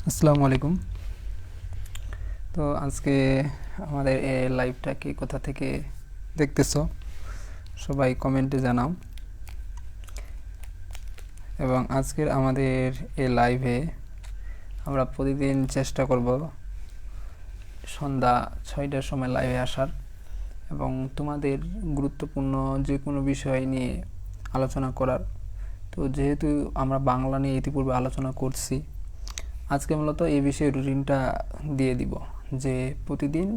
আসসালামু আলাইকুম। তো আজকে আমাদের এই লাইভটা কি কোথা থেকে দেখতেছো সবাই কমেন্টে জানাও। এবং আজকের আমাদের এই লাইভে আমরা প্রতিদিন চেষ্টা করব সন্ধ্যা 6টার সময় লাইভে আসার এবং তোমাদের গুরুত্বপূর্ণ যে কোনো বিষয় নিয়ে আলোচনা করার। তো যেহেতু আমরা বাংলা নিয়ে ইতিপূর্বে আলোচনা করছি, আজকে মূলত এই বিষয়ে রুটিনটা দিয়ে দিব যে প্রতিদিন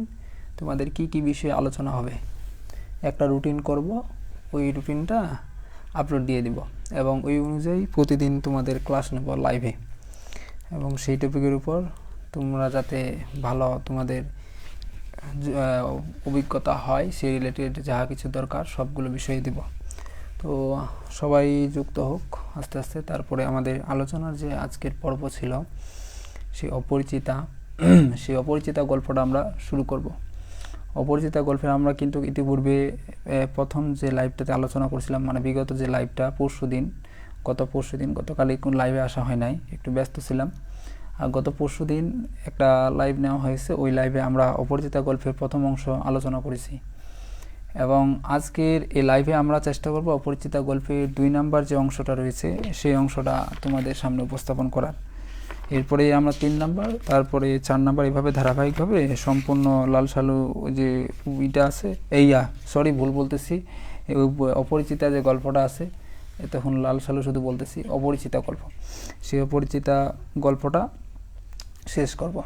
তোমাদের কি কি বিষয়ে আলোচনা হবে। একটা রুটিন করব, ওই রুটিনটা আপলোড দিয়ে দিব এবং ওই অনুযায়ী প্রতিদিন তোমাদের ক্লাস নেব লাইভে। এবং সেই টপিকের উপর তোমরা যাতে ভালো তোমাদের অভিজ্ঞতা হয় সেই রিলেটেড যা কিছু দরকার সবগুলো বিষয়ে দিব। তো সবাই যুক্ত হোক আস্তে আস্তে। তারপরে আমাদের আলোচনার যে আজকের পর্ব ছিল সেই অপরিচিতা গল্পটা আমরা শুরু করব। অপরিচিতা গল্পে আমরা কিন্তু ইতিপূর্বে প্রথম যে লাইভটাতে আলোচনা করছিলাম, মানে বিগত যে লাইভটা গতকালই কোন লাইভে আসা হয় নাই, একটু ব্যস্ত ছিলাম। আর গত পরশুদিন একটা লাইভ নেওয়া হয়েছে, ওই লাইভে আমরা অপরিচিতা গল্পের প্রথম অংশ আলোচনা করেছি। এবং আজকের এই লাইভে আমরা চেষ্টা করব অপরিচিতা গল্পের 2 নাম্বার যে অংশটা রয়েছে সেই অংশটা তোমাদের সামনে উপস্থাপন করার। এরপরে আমরা 3 নাম্বার, তারপরে 4 নাম্বার, এভাবে ধারাবাহিকভাবে সম্পূর্ণ লাল সালু যে ইটা আছে ভুল বলতেছি, অপরিচিতা যে গল্পটা আছে, তখন লাল সালু শুধু বলতেছি, অপরিচিতা গল্প, সেই অপরিচিতা গল্পটা শেষ করব।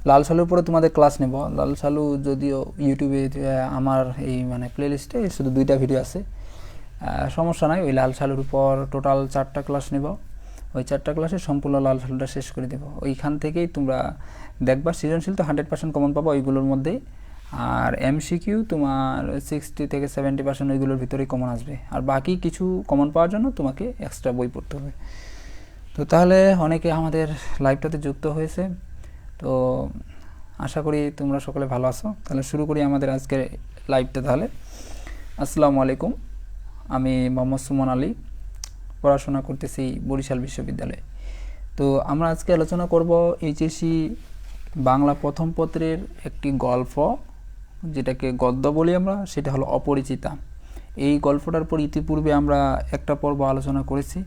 লাল সালুর উপরে তোমাদের ক্লাস নেব। লাল সালু যদিও ইউটিউবে আমার এই প্লেলিস্টে শুধু 2টা ভিডিও আছে, সমস্যা নাই। ওই লাল সালুর উপর টোটাল 4টা ক্লাস নেব। ওই 4টা ক্লাসে সম্পূর্ণ লাল সালুটা শেষ করে দেব। ওইখান থেকেই তোমরা দেখবা সৃজনশীল তো 100% কমন পাবো ওইগুলোর মধ্যেই, আর এমসিকিউ তোমার 60 থেকে 70% ওইগুলোর ভিতরেই কমন আসবে। আর বাকি কিছু কমন পাওয়ার জন্য তোমাকে এক্সট্রা বই পড়তে হবে। তো তাহলে অনেকে আমাদের লাইভটাতে যুক্ত হয়েছে, তো আশা করি তোমরা সকলে ভালো আছো। তাহলে শুরু করি আমাদের আজকের লাইভটা। তাহলে আসসালামু আলাইকুম, আমি মোহাম্মদ সুমন আলী, পড়াশোনা করতেছি বরিশাল বিশ্ববিদ্যালয়ে। তো আমরা আজকে আলোচনা করব এইচএসসি বাংলা প্রথম পত্রের একটি গল্প, যেটাকে গদ্য বলি আমরা, সেটা হলো অপরিচিতা। এই গল্পটার পর ইতিপূর্বে আমরা একটা পর্ব আলোচনা করেছি,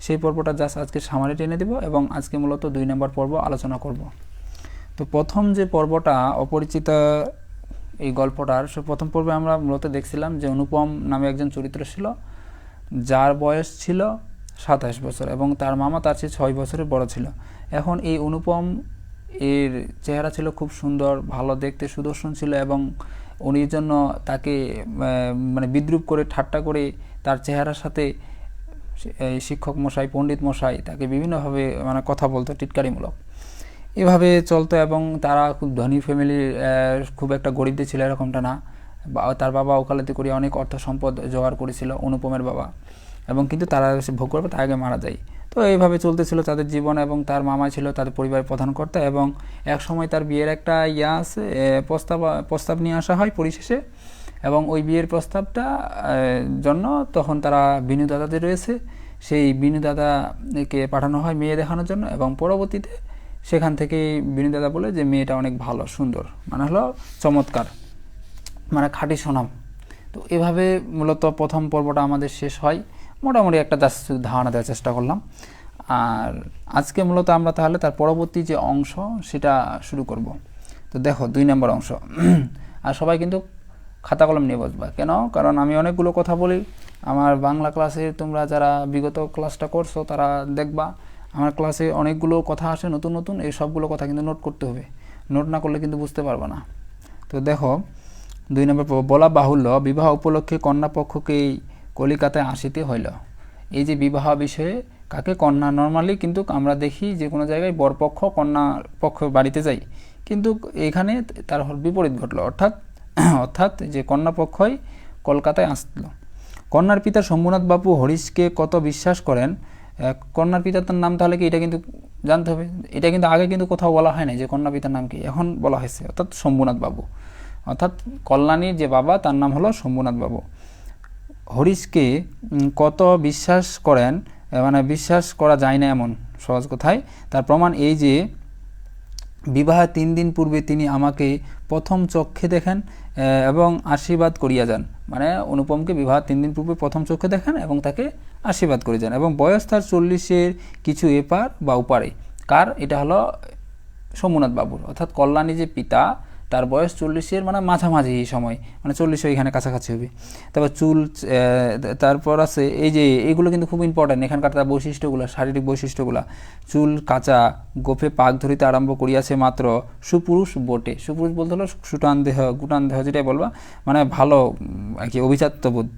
সেই পর্বটা জাস্ট আজকে সামারি টেনে দেব এবং আজকে মূলত 2 নম্বর পর্ব আলোচনা করব। তো প্রথম যে পর্বটা অপরিচিতা এই গল্পটার, প্রথম পর্বে আমরা মূলত দেখছিলাম যে অনুপম নামে একজন চরিত্র ছিল, যার বয়স ছিল 27 বছর এবং তার মামা তার চেয়ে 6 বছরের বড় ছিল। এখন এই অনুপম এর চেহারা ছিল খুব সুন্দর, ভালো দেখতে, সুদর্শন ছিল এবং উনির জন্য তাকে বিদ্রুপ করে ঠাট্টা করে তার চেহারার সাথে শিক্ষক মশাই, পণ্ডিত মশাই তাকে বিভিন্নভাবে কথা বলতো টিটকারিমূলক, এভাবে চলতো। এবং তারা খুব ধনী ফ্যামিলির, খুব একটা গরিবদের ছিল এরকমটা না। তার বাবা ওকালতি করে অনেক অর্থ সম্পদ জোগাড় করেছিল অনুপমের বাবা, এবং কিন্তু তারা ভোগ করবে তার আগে মারা যায়। তো এইভাবে চলতেছিল তাদের জীবন, এবং তার মামা ছিল তাদের পরিবারের প্রধান কর্তা। এবং এক সময় তার বিয়ের একটা আছে, প্রস্তাব নিয়ে আসা হয় পরিশেষে, এবং ওই বিয়ের প্রস্তাবটা জন্য তখন তারা বিনু দাদাদের রয়েছে, সেই বিনু দাদাকে পাঠানো হয় মেয়ে দেখানোর জন্য। এবং পরবর্তীতে সেখান থেকে বিনু দাদা বলে যে মেয়েটা অনেক ভালো, সুন্দর, হলো চমৎকার, খাঁটি সোনাম। তো এভাবে মূলত প্রথম পর্বটা আমাদের শেষ হয়। মোটামুটি একটা জাস্ট ধারণা দেওয়ার চেষ্টা করলাম। আর আজকে মূলত আমরা তাহলে তার পরবর্তী যে অংশ সেটা শুরু করব। তো দেখো 2 নম্বর অংশ। আর সবাই কিন্তু খাতা কলম নিয়ে বসবা, কেন? কারণ আমি অনেকগুলো কথা বলি। আমার বাংলা ক্লাসে তোমরা যারা বিগত ক্লাসটা করছো তারা দেখবা আমার ক্লাসে অনেকগুলো কথা আসে নতুন নতুন, এই সবগুলো কথা কিন্তু নোট করতে হবে, নোট না করলে কিন্তু বুঝতে পারবে না। তো দেখো 2 নম্বর, বলা বাহুল্য বিবাহ উপলক্ষে কন্যাপক্ষকেই কলিকাতায় আসিতে হইল। এই যে বিবাহ বিষয়ে কাকে কন্যা, নর্মালি কিন্তু আমরা দেখি যে কোনো জায়গায় বরপক্ষ কন্যা পক্ষ বাড়িতে যাই, কিন্তু এখানে তার বিপরীত ঘটল, অর্থাৎ যে কন্যাপক্ষই কলকাতায় আসলো। কন্যার পিতা শম্ভুনাথ বাবু হরিশকে কত বিশ্বাস করেন। কন্যার পিতার নাম তাহলে কি, এটা কিন্তু জানতে হবে। এটা কিন্তু আগে কিন্তু কোথাও বলা হয় না যে কন্যা পিতার নাম কি, এখন বলা হয়েছে, অর্থাৎ শম্ভুনাথ বাবু, অর্থাৎ কল্যাণীর যে বাবা তার নাম হলো শম্ভুনাথ বাবু। হরিশকে কত বিশ্বাস করেন, বিশ্বাস করা যায় না এমন সহজ কথায় তার প্রমাণ এই যে বিবাহের 3 দিন পূর্বে তিনি আমাকে প্রথম চক্ষে দেখেন এবং আশীর্বাদ করিয়া যান। মানে অনুপমকে বিবাহের 3 দিন পূর্বে প্রথম চক্ষে দেখেন এবং তাকে আশীর্বাদ করে যান, এবং বয়স তার 40-এর কিছু এপার বা ওপারে। কার? এটা হলো সোমনাথ বাবুর, অর্থাৎ কল্যাণী যে পিতা, তার বয়স 40-এর মানে মাঝামাঝি সময়, মানে 40 এখানে কাছাকাছি হবে। তারপর চুল, তারপর আছে এই যে এইগুলো কিন্তু খুব ইম্পর্টেন্ট এখানকার তার বৈশিষ্ট্যগুলো, শারীরিক বৈশিষ্ট্যগুলো। চুল কাঁচা, গোফে পাক ধরিতে আরম্ভ করিয়াছে মাত্র, সুপুরুষ বটে। সুপুরুষ বলতে হলো সুটান দেহ, গুটান দেহ, যেটাই বলবা, মানে ভালো আর কি, অভিজাত্যবোধ।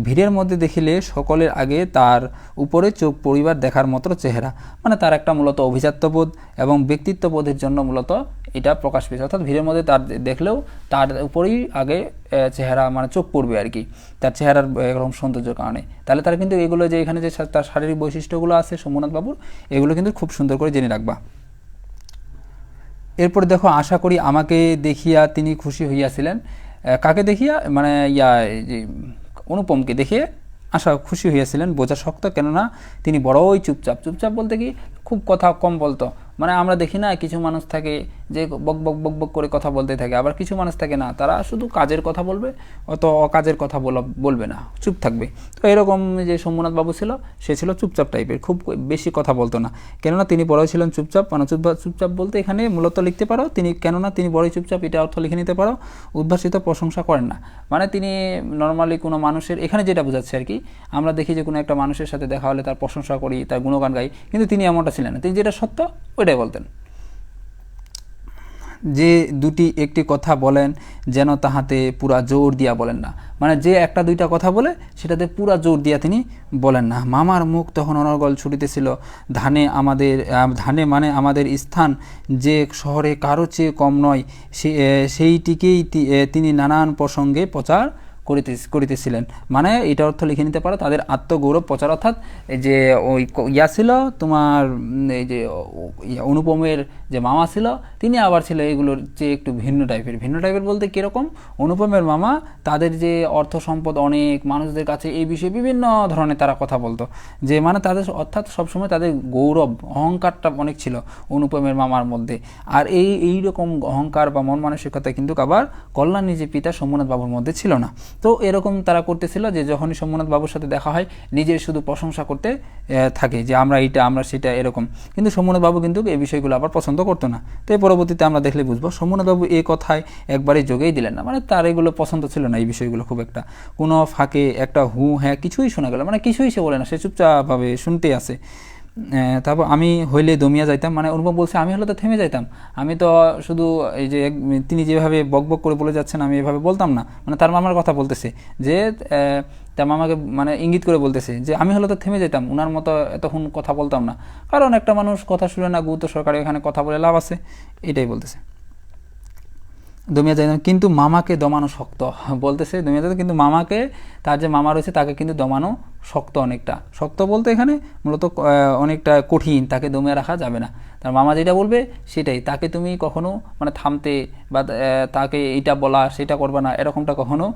ভিড়ের মধ্যে দেখিলে সকলের আগে তার উপরে চোখ পরিবার দেখার মতো চেহারা, মানে তার একটা মূলত অভিজাত্যবোধ এবং ব্যক্তিত্ববোধের জন্য মূলত এটা প্রকাশ পেয়েছে। অর্থাৎ ভিড়ের মধ্যে তার দেখলেও তার উপরেই আগে চেহারা, মানে চোখ পড়বে আর কি, তার চেহারার এরকম সৌন্দর্যের কারণে। তাহলে তার কিন্তু এগুলো যে এখানে যে তার শারীরিক বৈশিষ্ট্যগুলো আছে সোমনাথ বাবুর, এগুলো কিন্তু খুব সুন্দর করে জেনে রাখবা। এরপর দেখো, আশা করি আমাকে দেখিয়া তিনি খুশি হইয়াছিলেন। কাকে দেখিয়া? মানে অনুপমকে দেখে আশা খুশি হইয়াছিলেন, বোঝা শক্ত, কেননা তিনি বড়ই চুপচাপ। চুপচাপ বলতে কি, খুব কথা কম বলতো। মানে আমরা দেখি না কিছু মানুষ থাকে যে বক বক বক বক করে কথা বলতে থাকে, আবার কিছু মানুষ থাকে না, তারা শুধু কাজের কথা বলবে, অত অকাজের কথা বলবে না, চুপ থাকবে। তো এরকম যে সোমনাথ বাবু ছিল, সে ছিল চুপচাপ টাইপের, খুব বেশি কথা বলতো না, কেননা তিনি বড়ই ছিলেন চুপচাপ। মানে চুপচাপ বলতে এখানে মূলত লিখতে পারো তিনি, কেননা তিনি বড়ই চুপচাপ, এটা অর্থ লিখে নিতে পারো। উদ্ভাসিত প্রশংসা করেন না, মানে তিনি নর্মালি কোনো মানুষের, এখানে যেটা বোঝাচ্ছে আর কি, আমরা দেখি যে কোনো একটা মানুষের সাথে দেখা হলে তার প্রশংসা করি, তার গুণগান গাই, কিন্তু তিনি এমনটা ছিলেন না। তিনি যেটা সত্য ওইটাই বলতেন। যে দুটি একটি কথা বলেন যেন তাহাতে পুরা জোর দিয়া বলেন না, মানে যে একটা দুইটা কথা বলে সেটাতে পুরা জোর দিয়া তিনি বলেন না। মামার মুখ তখন অনর্গল ছুটিতেছিল, ধানে মানে আমাদের স্থান যে শহরে কারো চেয়ে কম নয়, সেইটিকেই তিনি নানান প্রসঙ্গে প্রচার করিতেছিলেন। মানে এটা অর্থ লিখে নিতে পারো তাদের আত্মগৌরব প্রচার। অর্থাৎ এই যে ওই ছিল তোমার, এই যে অনুপমের যে মামা ছিল, তিনি আবার ছিল এগুলোর যে একটু ভিন্ন টাইপের বলতে কীরকম? অনুপমের মামা তাদের যে অর্থ সম্পদ অনেক, মানুষদের কাছে এই বিষয়ে বিভিন্ন ধরনের তারা কথা বলতো, যে মানে তাদের অর্থাৎ সবসময় তাদের গৌরব, অহংকারটা অনেক ছিল অনুপমের মামার মধ্যে। আর এইরকম অহংকার বা মন মানসিকতা কিন্তু আবার কল্যাণী যে পিতা সোমনাথ বাবুর মধ্যে ছিল না। তো এরকম তারা করতেছিল যে যখনই সোমনাথ বাবুর সাথে দেখা হয় নিজের শুধু প্রশংসা করতে থাকে, যে আমরা এইটা, আমরা সেটা, এরকম। কিন্তু সোমনাথ বাবু কিন্তু এই বিষয়গুলো আবার পছন্দ করতো না। তো এই পরবর্তীতে আমরা দেখলে বুঝবো সোমনাথ বাবু এই কথায় একবারে যোগেই দিলেন না, মানে তার এগুলো পছন্দ ছিল না, এই বিষয়গুলো খুব একটা। কোনো ফাঁকে একটা হু হ্যাঁ কিছুই শোনা গেল, মানে কিছুই সে বলে না, সে চুপচাপভাবে শুনতে আসে। তারপর আমি হইলে দমিয়া যাইতাম, মানে অনুপম বলছে আমি হলে তো থেমে যাইতাম, আমি তো শুধু এই যে তিনি যেভাবে বক বক করে বলে যাচ্ছেন আমি এভাবে বলতাম না, মানে তার মামার কথা বলতেছে, যে তার মামাকে মানে ইঙ্গিত করে বলতেছে যে আমি হলে তো থেমে যেতাম, ওনার মতো এতক্ষণ কথা বলতাম না, কারণ একটা মানুষ কথা শুনে না গুরুত্ব সরকারে এখানে কথা বলে লাভ আছে, এটাই বলতেছে। দমিয়া যায় না, কিন্তু মামাকে দমানো শক্ত, বলতেছে দমিয়া যায়, কিন্তু মামাকে, তার যে মামা রয়েছে তাকে কিন্তু দমানো শক্ত, অনেকটা শক্ত বলতে এখানে মূলত অনেকটা কঠিন, তাকে দমিয়ে রাখা যাবে না। তার মামা যেটা বলবে সেটাই, তাকে তুমি কখনো মানে থামতে বা তাকে এইটা বলা সেটা করবে না, এরকমটা কখনো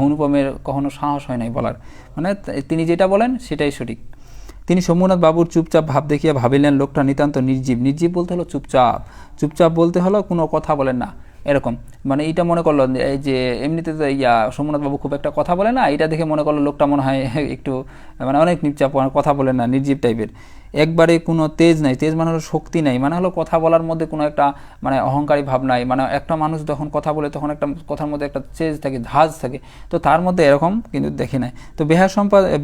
অনুপমের কখনো সাহস হয় নাই বলার, মানে তিনি যেটা বলেন সেটাই সঠিক। তিনি সোমনাথ বাবুর চুপচাপ ভাব দেখিয়া ভাবিলেন লোকটা নিতান্ত নির্জীব। নির্জীব বলতে হলো চুপচাপ, চুপচাপ বলতে হলো কোনো কথা বলেন না, এরকম। মানে এইটা মনে করলো এই যে এমনিতে তো সোমনাথ বাবু খুব একটা কথা বলে না, এটা দেখে মনে করলো লোকটা মনে হয় একটু মানে অনেক নিপচাপ, কথা বলে না, নির্জীব টাইপের। একবারে কোনো তেজ নাই, তেজ মানে হলো শক্তি নাই, মানে হলো কথা বলার মধ্যে কোনো একটা মানে অহংকারী ভাব নাই। মানে একটা মানুষ যখন কথা বলে তখন একটা কথার মধ্যে একটা চেজ থাকে, ধাজ থাকে, তো তার মধ্যে এরকম কিন্তু দেখি নাই। তো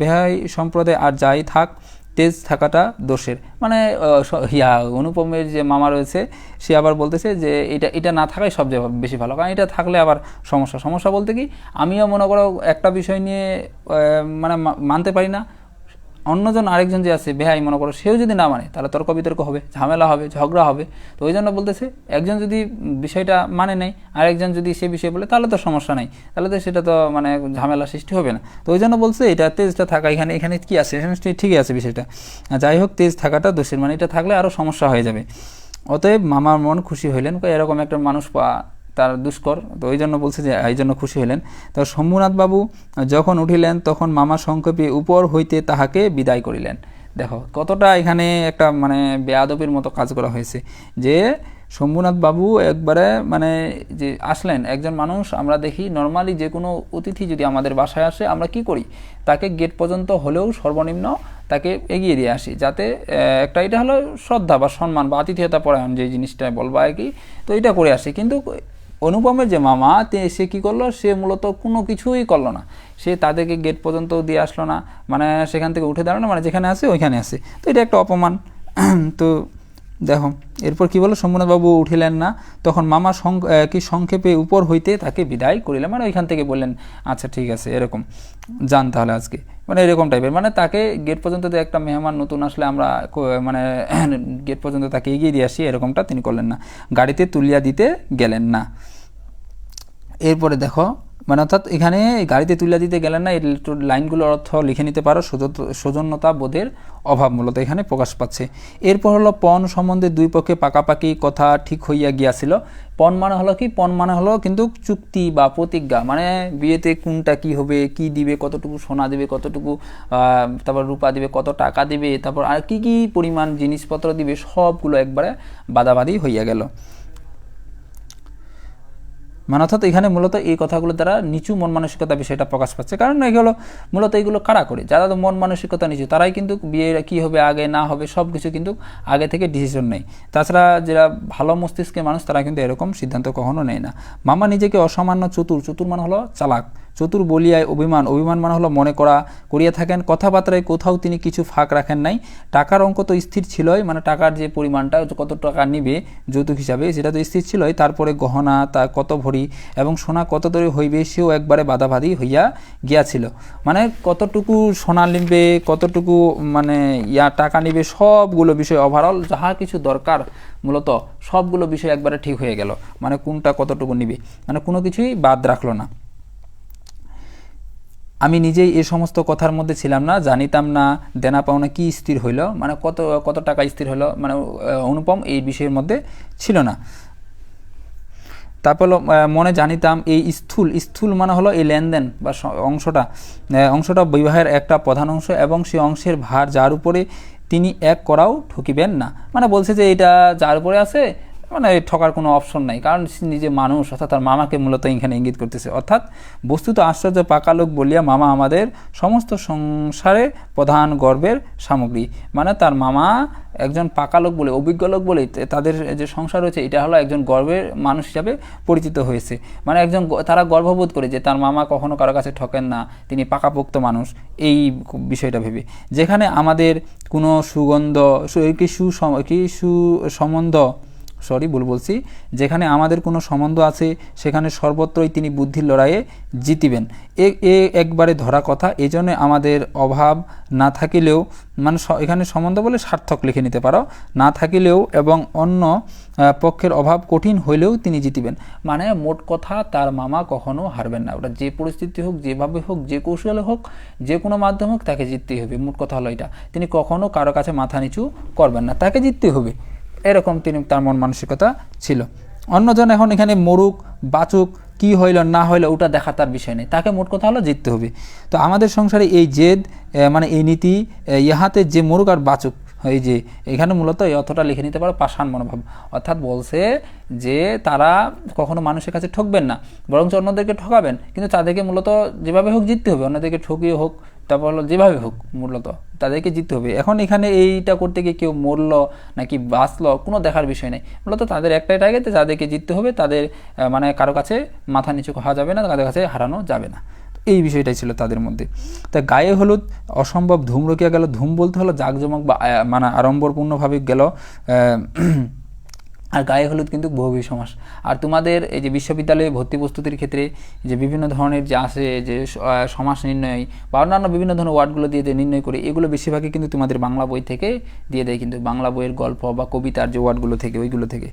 বেহাই সম্প্রদায় আর যাই থাক, তেজ থাকাটা দোষের, মানে অনুপমের যে মামা রয়েছে সে আবার বলতেছে যে এটা না থাকাই সবচেয়ে বেশি ভালো, কারণ এটা থাকলে আবার সমস্যা বলতে কি, আমিও মনে করো একটা বিষয় নিয়ে মানে মানতে পারি না, অন্যজন আরেকজন যে আছে বেহাই মনে করো, সেও যদি না মানে তাহলে তর্ক বিতর্ক হবে, ঝামেলা হবে, ঝগড়া হবে। তো ওই জন্য বলতেছে একজন যদি বিষয়টা মানে নেই, আরেকজন যদি সে বিষয় বলে তাহলে তো সমস্যা নেই, তাহলে তো সেটা তো মানে ঝামেলা সৃষ্টি হবে না। তো ওই জন্য বলছে এটা তেজটা থাকা, এখানে কি আছে, এখানে ঠিকই আছে বিষয়টা, যাই হোক তেজ থাকাটা দোষের, মানে এটা থাকলে আরও সমস্যা হয়ে যাবে। অতএব মামার মন খুশি হইলেন, এরকম একটা মানুষ পাওয়া তার দুষ্কর, তো ওই জন্য বলছে যে এই জন্য খুশি হইলেন। তো শম্ভুনাথ বাবু যখন উঠিলেন তখন মামা সংক্ষেপে উপর হইতে তাহাকে বিদায় করিলেন। দেখো কতটা এখানে একটা মানে বেয়াদবির মতো কাজ করা হয়েছে, যে শম্ভুনাথ বাবু একবারে মানে যে আসলেন একজন মানুষ, আমরা দেখি নর্মালি যে কোনো অতিথি যদি আমাদের বাসায় আসে আমরা কি করি, তাকে গেট পর্যন্ত হলেও সর্বনিম্ন তাকে এগিয়ে দিয়ে আসি, যাতে একটা এটা হলো শ্রদ্ধা বা সম্মান বা আতিথেয়তা পরায়ণ যে জিনিসটা বলবো আর কি, তো এটা করে আসি। কিন্তু অনুপমের যে মামা সে কী করলো, সে মূলত কোনো কিছুই করলো না, সে তাদেরকে গেট পর্যন্ত দিয়ে আসলো না, মানে সেখান থেকে উঠে দাঁড়ানো, মানে যেখানে আসে ওইখানে আসে, তো এটা একটা অপমান। তো দেখো এরপর কি বলো, শম্ভুনাথবাবু উঠিলেন না, তখন মামা কি সংক্ষেপে উপর হইতে তাকে বিদায় করিলেন, মানে ওইখান থেকে বললেন আচ্ছা ঠিক আছে এরকম যান তাহলে আজকে, মানে এরকম টাইপের, মানে তাকে গেট পর্যন্ত একটা মেহমান নতুন আসলে আমরা মানে গেট পর্যন্ত তাকে এগিয়ে দিয়ে আসি, এরকমটা তিনি করলেন না, গাড়িতে তুলিয়া দিতে গেলেন না। এরপরে দেখো মানে অর্থাৎ এখানে গাড়িতে তুলে দিতে গেলেন না, এই লাইনগুলোর অর্থ লিখে নিতে পারো, সৌজন্যতা বোধের অভাব মূলত এখানে প্রকাশ পাচ্ছে। এরপর হলো পণ সম্বন্ধে দুই পক্ষে পাকাপাকি কথা ঠিক হইয়া গিয়াছিল। পণ মানে হলো কি, পণ মানে হলো কিন্তু চুক্তি বা প্রতিজ্ঞা, মানে বিয়েতে কোনটা কি হবে, কি দিবে, কতটুকু সোনা দিবে, কতটুকু তারপর রূপা দিবে, কত টাকা দিবে, তারপর আর কি কি পরিমাণ জিনিসপত্র দিবে, সবগুলো একবারে বাদাবাদি হইয়া গেল। মানে অর্থাৎ এখানে মূলত এই কথাগুলো দ্বারা নিচু মন মানসিকতা বিষয়টা প্রকাশ পাচ্ছে, কারণ এগুলো মূলত এইগুলো কারা করে, যারা তো মন মানসিকতা নিচু তারাই কিন্তু বিয়ে কী হবে আগে না হবে সব কিছু কিন্তু আগে থেকে ডিসিশন নেয়। তাছাড়া যারা ভালো মস্তিষ্কের মানুষ তারা কিন্তু এরকম সিদ্ধান্ত কখনো নেয় না। মামা নিজেকে অসামান্য চতুর, চতুর মানে হলো চালাক, চতুর বলিয়ায় অভিমান, অভিমান মানে হলো মনে করিয়া থাকেন, কথাবার্তায় কোথাও তিনি কিছু ফাঁক রাখেন নাই। টাকার অঙ্ক তো স্থির ছিলই, মানে টাকার যে পরিমাণটা কত টাকা নিবে যৌতুক হিসাবে সেটা তো স্থির ছিলই, তারপরে গহনা তা কত ভরি এবং সোনা কত দরে হইবে সেও একবারে বাধাবাধি হইয়া গিয়াছিল, মানে কতটুকু সোনা নিবে, কতটুকু মানে টাকা নিবে, সবগুলো বিষয় ওভারঅল যাহা কিছু দরকার মূলত সবগুলো বিষয় একবারে ঠিক হয়ে গেল, মানে কোনটা কতটুকু নিবে, মানে কোনো কিছুই বাদ রাখলো না। আমি নিজেই এই সমস্ত কথার মধ্যে ছিলাম না, জানিতাম না দেনা পাওনা কি স্থির হইল, মানে কত কত টাকা স্থির হলো, মানে অনুপম এই বিষয়ের মধ্যে ছিল না। তারপর মনে জানিতাম এই স্থূল, স্থূল মানে হলো এই লেনদেন বা অংশটা বিবাহের একটা প্রধান অংশ, এবং সেই অংশের ভার যার উপরে তিনি এক করাও ঠকিবেন না, মানে বলছে যে এটা যার উপরে আছে মানে ঠকার কোনো অপশন নাই, কারণ নিজে মানুষ, অর্থাৎ তার মামাকে মূলত এখানে ইঙ্গিত করতেছে। অর্থাৎ বস্তুত আশ্চর্য পাকা লোক বলিয়া মামা আমাদের সমস্ত সংসারে প্রধান গর্বের সামগ্রী, মানে তার মামা একজন পাকা লোক বলে, অভিজ্ঞ লোক বলে তাদের যে সংসার রয়েছে এটা হলো একজন গর্বের মানুষ হিসাবে পরিচিত হয়েছে, মানে একজন তারা গর্ববোধ করে যে তার মামা কখনো কারো কাছে ঠকেন না, তিনি পাকাপোক্ত মানুষ, এই বিষয়টা ভেবে। যেখানে আমাদের কোনো সুগন্ধ সুসম্বন্ধ ভুল বলছি, যেখানে আমাদের কোনো সম্বন্ধ আছে সেখানে সর্বত্রই তিনি বুদ্ধির লড়াইয়ে জিতিবেন, এ একবারে ধরা কথা। এজন্য আমাদের অভাব না থাকিলেও, মানে এখানে সম্বন্ধ বলে সার্থক লিখে নিতে পারো, না থাকিলেও এবং অন্য পক্ষের অভাব কঠিন হইলেও তিনি জিতিবেন, মানে মোট কথা তার মামা কখনো হারবেন না, ওটা যে পরিস্থিতি হোক, যেভাবে হোক, যে কৌশলে হোক, যে কোনো মাধ্যম হোক, তাকে জিততেই হবে, মোট কথা হলো এটা, তিনি কখনো কারো কাছে মাথা নিচু করবেন না, তাকে জিততেই হবে, এরকম তিনি তার মন মানসিকতা ছিল। অন্যজন এখন এখানে মরুক বাচুক কি হইল না হইল ওটা দেখা তার বিষয় নেই, তাকে মোট কথা হলো জিততে হবে। তো আমাদের সংসারে এই জেদ মানে এই নীতি ইহাতে যে মরুক আর বাচুক, এই যে এখানে মূলত এই অর্থটা লিখে নিতে পারো পাষাণ মনোভাব, অর্থাৎ বলছে যে তারা কখনো মানুষের কাছে ঠকবেন না, বরঞ্চ অন্যদেরকে ঠকাবেন, কিন্তু তাদেরকে মূলত যেভাবে হোক জিততে হবে, অন্যদেরকে ঠকিয়ে হোক, তারপর হলো যেভাবে হোক মূলত তাদেরকে জিততে হবে। এখন এখানে এইটা করতে গিয়ে কেউ মরলো নাকি বাঁচলো কোনো দেখার বিষয় নেই, মূলত তাদের একটাই টার্গেট, তাদেরকে জিততে হবে, তাদের মানে কারো কাছে মাথা নিচু হওয়া যাবে না, তাদের কাছে হারানো যাবে না, এই বিষয়টাই ছিল তাদের মধ্যে। তা গায়ে হলুদ অসম্ভব ধুম রকিয়া গেল, ধুম বলতে হলো জাঁকজমক বা মানে আড়ম্বরপূর্ণভাবে গেল, আর গায়ে হলুদ কিন্তু বহুব্রীহি সমাস। আর তোমাদের এই যে বিশ্ববিদ্যালয়ে ভর্তি প্রস্তুতির ক্ষেত্রে যে বিভিন্ন ধরনের যে আসে যে সমাস নির্ণয় বা অন্যান্য বিভিন্ন ধরনের ওয়ার্ডগুলো দিয়ে নির্ণয় করে, এগুলো বেশিরভাগই কিন্তু তোমাদের বাংলা বই থেকে দিয়ে দেয়, কিন্তু বাংলা বইয়ের গল্প বা কবিতার যে ওয়ার্ডগুলো থেকে ওইগুলো থেকে।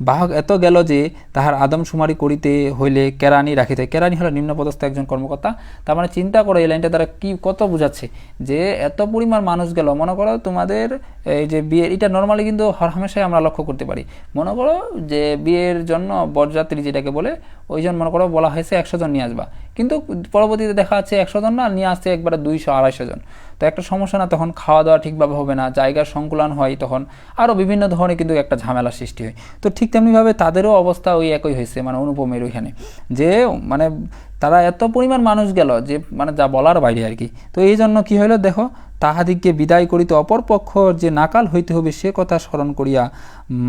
বাহক এত গেল যে তাহার আদমশুমারি করিতে হইলে কেরানি রাখিতে, কেরানি হলো নিম্নপদস্থ একজন কর্মকর্তা, তার মানে চিন্তা করো এই লাইনটা তারা কি কত বোঝাচ্ছে, যে এত পরিমাণ মানুষ গেল, মনে করো তোমাদের এই যে বিয়ের, এটা নর্মালি কিন্তু হরহামেশাই আমরা লক্ষ্য করতে পারি, মনে করো যে বিয়ের জন্য বরযাত্রী যেটাকে বলে ওইজন মনে করো বলা হয়েছে 100 জন নিয়ে আসবা, কিন্তু পরবর্তীতে দেখা যাচ্ছে 100 জন না, নিয়ে আসছে একবারে 200-250 জন। তো একটা সমস্যা না, তখন খাওয়া দাওয়া ঠিকভাবে হবে না, জায়গার সংকুলান হয়, তখন আরও বিভিন্ন ধরনের কিন্তু একটা ঝামেলা সৃষ্টি হয়। তো ঠিক তেমনিভাবে তাদেরও অবস্থা ওই একই হয়েছে, মানে অনুপমের ওইখানে, যে মানে তারা এত পরিমাণ মানুষ গেল যে মানে যা বলার বাইরে আর কি। তো এই জন্য কী হইল দেখো, তাহাদিগকে বিদায় করিতে অপরপক্ষ যে নাকাল হইতে হবে সে কথা স্মরণ করিয়া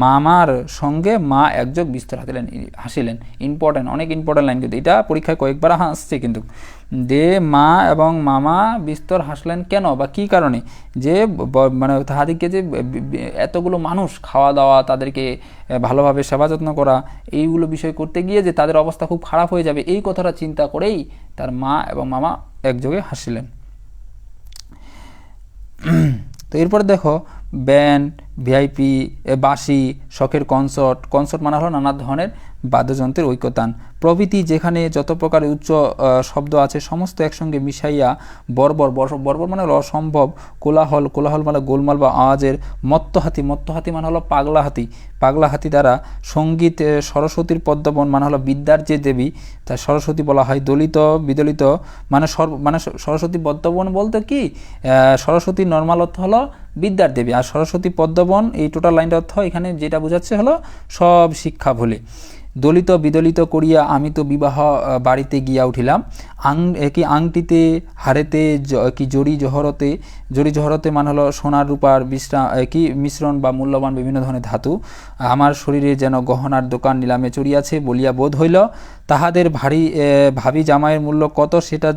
মামার সঙ্গে মা একযোগ বিস্তর হাসিলেন। ইম্পর্টেন্ট, অনেক ইম্পর্টেন্ট লাইন, কিন্তু এটা পরীক্ষায় কয়েকবার আসছে কিন্তু, যে মা এবং মামা বিস্তর হাসলেন কেন বা কী কারণে, যে মানে তাহাদিগকে যে এতগুলো মানুষ খাওয়া দাওয়া, তাদেরকে ভালোভাবে সেবা যত্ন করা, এইগুলো বিষয় করতে গিয়ে যে তাদের অবস্থা খুব খারাপ হয়ে যাবে, এই কথাটা চিন্তা করেই তার মা এবং মামা একযোগে হাসিলেন। তো এরপর দেখো, ব্যান্ড, ভিআইপি, বাঁশি, শখের কনসার্ট মানে হলো নানা ধরনের বাদ্যযন্ত্রের ঐক্যতান প্রভৃতি, যেখানে যত প্রকারের উচ্চ শব্দ আছে সমস্ত একসঙ্গে মিশাইয়া বর্বর মানে অসম্ভব কোলাহল মানে গোলমাল বা আওয়াজের মত্তহাতি মানে হলো পাগলা হাতি দ্বারা সঙ্গীত সরস্বতীর পদ্মবন মানে হলো বিদ্যার যে দেবী, তা সরস্বতী বলা হয়। বিদলিত মানে সরস্বতী পদ্মবন বলতে কি, সরস্বতীর নর্মাল অর্থ হলো বিদ্যার দেবী, আর সরস্বতী পদ্মবন এই টোটাল লাইনটা অর্থ এখানে যেটা বোঝাচ্ছে হলো সব শিক্ষা ভুলে। দলিত বিদলিত করিয়া আমি তো বিবাহ বাড়িতে গিয়া উঠিলাম, কি আংটিতে হারেতে কি জড়ি জহরতে মানে হলো সোনার রূপার মিশ্রণ বা মূল্যবান বিভিন্ন ধরনের ধাতু, আমার শরীরে যেন গহনার দোকান নিলামে চড়িয়াছে বলিয়া বোধ হইল। তাহাদের ভাবি জামাইয়ের মূল্য কত সেটা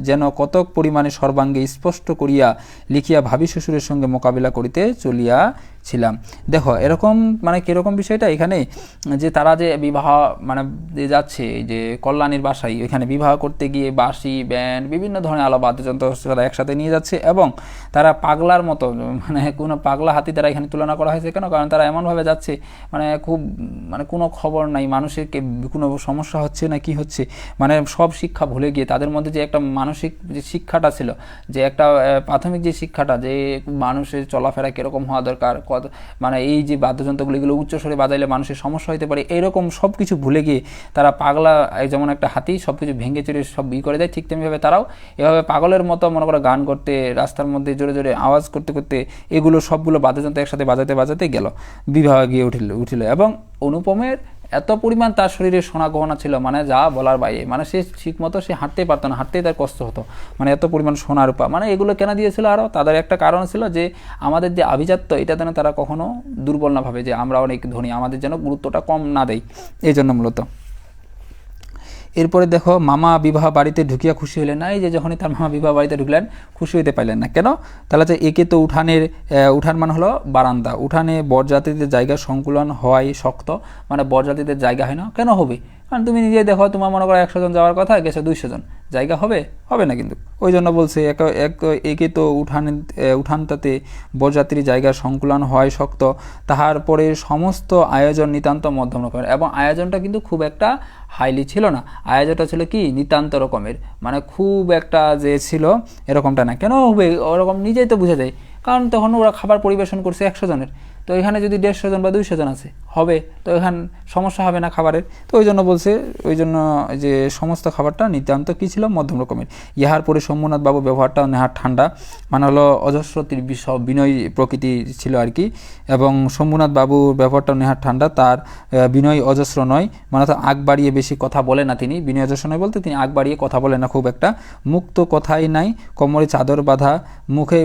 যেন কতক পরিমাণে সর্বাঙ্গে স্পষ্ট করিয়া লিখিয়া ভাবি শ্বশুরের সঙ্গে মোকাবিলা করিতে চলিয়াছিলাম। দেখো এরকম মানে কীরকম বিষয়টা এখানে, যে তারা যে বিবাহ মানে যাচ্ছে যে কল্যাণীর বাসায়, ওইখানে বিবাহ করতে গিয়ে বাঁশি, ব্যান্ড, বিভিন্ন ধরনের আলো বাদ্যযন্ত্র তারা একসাথে নিয়ে যাচ্ছে, এবং তারা পাগলার মতো, মানে কোনো পাগলা হাতি তারা এখানে তুলনা করা হয়েছে কেন, কারণ তারা এমনভাবে যাচ্ছে মানে খুব মানে কোনো খবর নাই, মানুষের কোনো সমস্যা হচ্ছে না কি হচ্ছে, মানে সব শিক্ষা ভুলে গিয়ে তাদের মধ্যে যে একটা মানসিক যে শিক্ষাটা ছিল, যে একটা প্রাথমিক যে শিক্ষাটা, যে মানুষের চলাফেরা কীরকম হওয়া দরকার, মানে এই যে বাদ্যযন্ত্রগুলো এগুলো উচ্চস্বরে বাজাইলে মানুষের সমস্যা হতে পারে, এইরকম সব কিছু ভুলে গিয়ে তারা পাগলা, যেমন একটা হাতি সব কিছু ভেঙে চুরে সব করে দেয়, ঠিক তেমনিভাবে তারাও এভাবে পাগলের মতো মনে করে গান করতে, রাস্তার মধ্যে জোরে জোরে আওয়াজ করতে করতে এগুলো সবগুলো বাদ্যযন্ত্র একসাথে বাজাতে গেল, বিবাহে গিয়ে উঠিল। এবং অনুপমের এত পরিমাণ তার শরীরে সোনা গহনা ছিল, মানে যা বলার বাইরে, মানে সে ঠিক মতো সে হাঁটতে পারতো না, হাঁটতেই তার কষ্ট হতো, মানে এত পরিমাণ সোনা রূপা। মানে এগুলো কেন দিয়েছিল, আরও তাদের একটা কারণ ছিল যে আমাদের যে আভিজাত্য, এটা যেন তারা কখনো দুর্বল না ভাবে, যে আমরা অনেক ধনী, আমাদের যেন গুরুত্বটা কম না দেয়, এই জন্য মূলত। এরপরে দেখো, মামা বিবাহ বাড়িতে ঢুকিয়া খুশি হইলেন না। এই যে যখনই তার মামা বিবাহ বাড়িতে ঢুকলেন, খুশি হইতে পারলেন না কেন, তাহলে যে একে তো উঠান মানে হলো বারান্দা, উঠানে বরযাত্রীদের জায়গা সংকুলন হওয়াই শক্ত, মানে বরযাত্রীদের জায়গা হয় না, কেন হবে, কারণ তুমি নিজেই দেখো, তোমার মনে করো 100 জন যাওয়ার কথা, গেছে 200 জন, জায়গা হবে না কিন্তু। ওই জন্য বলছে একে তো উঠানটাতে বরযাত্রী জায়গা সংকুলন হয় শক্ত, তাহার পরে সমস্ত আয়োজন নিতান্ত মধ্যম রকমের, এবং আয়োজনটা কিন্তু খুব একটা হাইলি ছিল না, আয়োজনটা ছিল কি নিতান্ত রকমের, মানে খুব একটা যে ছিল এরকমটা না। কেন হবে ওরকম, নিজেই তো বোঝা যায়, কারণ তখন ওরা খাবার পরিবেশন করছে 100 জনের, তো এখানে যদি 150 জন বা 200 জন আছে হবে, তো এখানে সমস্যা হবে না খাবারের। তো ওই জন্য বলছে, ওই জন্য যে সমস্ত খাবারটা নিতান্ত কী ছিল, মধ্যম রকমের। ইহার পরে শম্ভুনাথ বাবু ব্যবহারটা নেহার ঠান্ডা, মানে হলো অজস্র বিনয় প্রকৃতি ছিল আর কি, এবং শম্ভুনাথ বাবুর ব্যবহারটাও নেহার ঠান্ডা, তার বিনয় অজস্র নয়, মানে তো আগ বাড়িয়ে বেশি কথা বলে না তিনি, বিনয় অজস্র নয় বলতে তিনি আগ বাড়িয়ে কথা বলে না খুব একটা, মুক্ত কথাই নাই, কোমরে চাদর বাঁধা,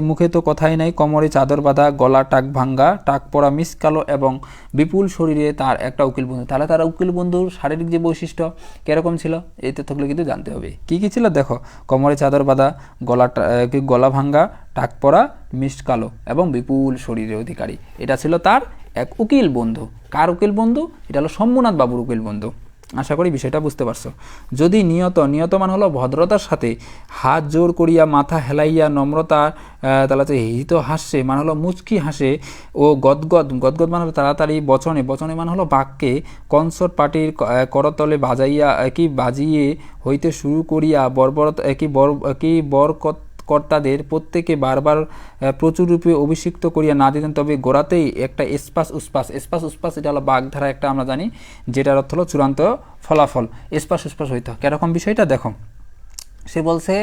মুখে তো কথাই নাই, কোমরে চাদর বাঁধা, গলা টাক ভাঙ্গা, টাক পরা মিসকালো, এবং বিপুল শরীরে তার একটা উকিল বন্ধু। তাহলে তার উকিল বন্ধুর শারীরিক যে বৈশিষ্ট্য কীরকম ছিল, এই তথ্যগুলো কিন্তু জানতে হবে। কী কী ছিল দেখো, কোমরে চাদর বাঁধা, গলা ভাঙ্গা, টাক পরা, মিসকালো এবং বিপুল শরীরের অধিকারী, এটা ছিল তার এক উকিল বন্ধু। কার উকিল বন্ধু? এটা হলো শম্ভুনাথ বাবুর উকিল বন্ধু। আশা করি বিষয়টা বুঝতে পারছো। যদি নিয়ত মান হলো ভদ্রতার সাথে হাত জোর করিয়া মাথা হেলাইয়া নম্রতা, তাহলে হচ্ছে হিত হাসে মানে হলো মুচকি হাসে, ও গদগদ মানে হলো তাড়াতাড়ি, বচনে মানে হলো বাক্যে, কনসার্ট পার্টির করতলে বাজিয়ে হইতে শুরু করিয়া কর্তাদের প্রত্যেকে বারবার প্রচুর রূপে অভিষিক্ত করিয়া না দিতেন, তবে গোড়াতেই একটা এসপাস উসপাস, এটা হলো বাগধারা একটা আমরা জানি, যেটার অর্থ হলো চূড়ান্ত ফলাফল, এসপাস উসপাস হইতো। কিরকম বিষয়টা দেখো, সে বলছে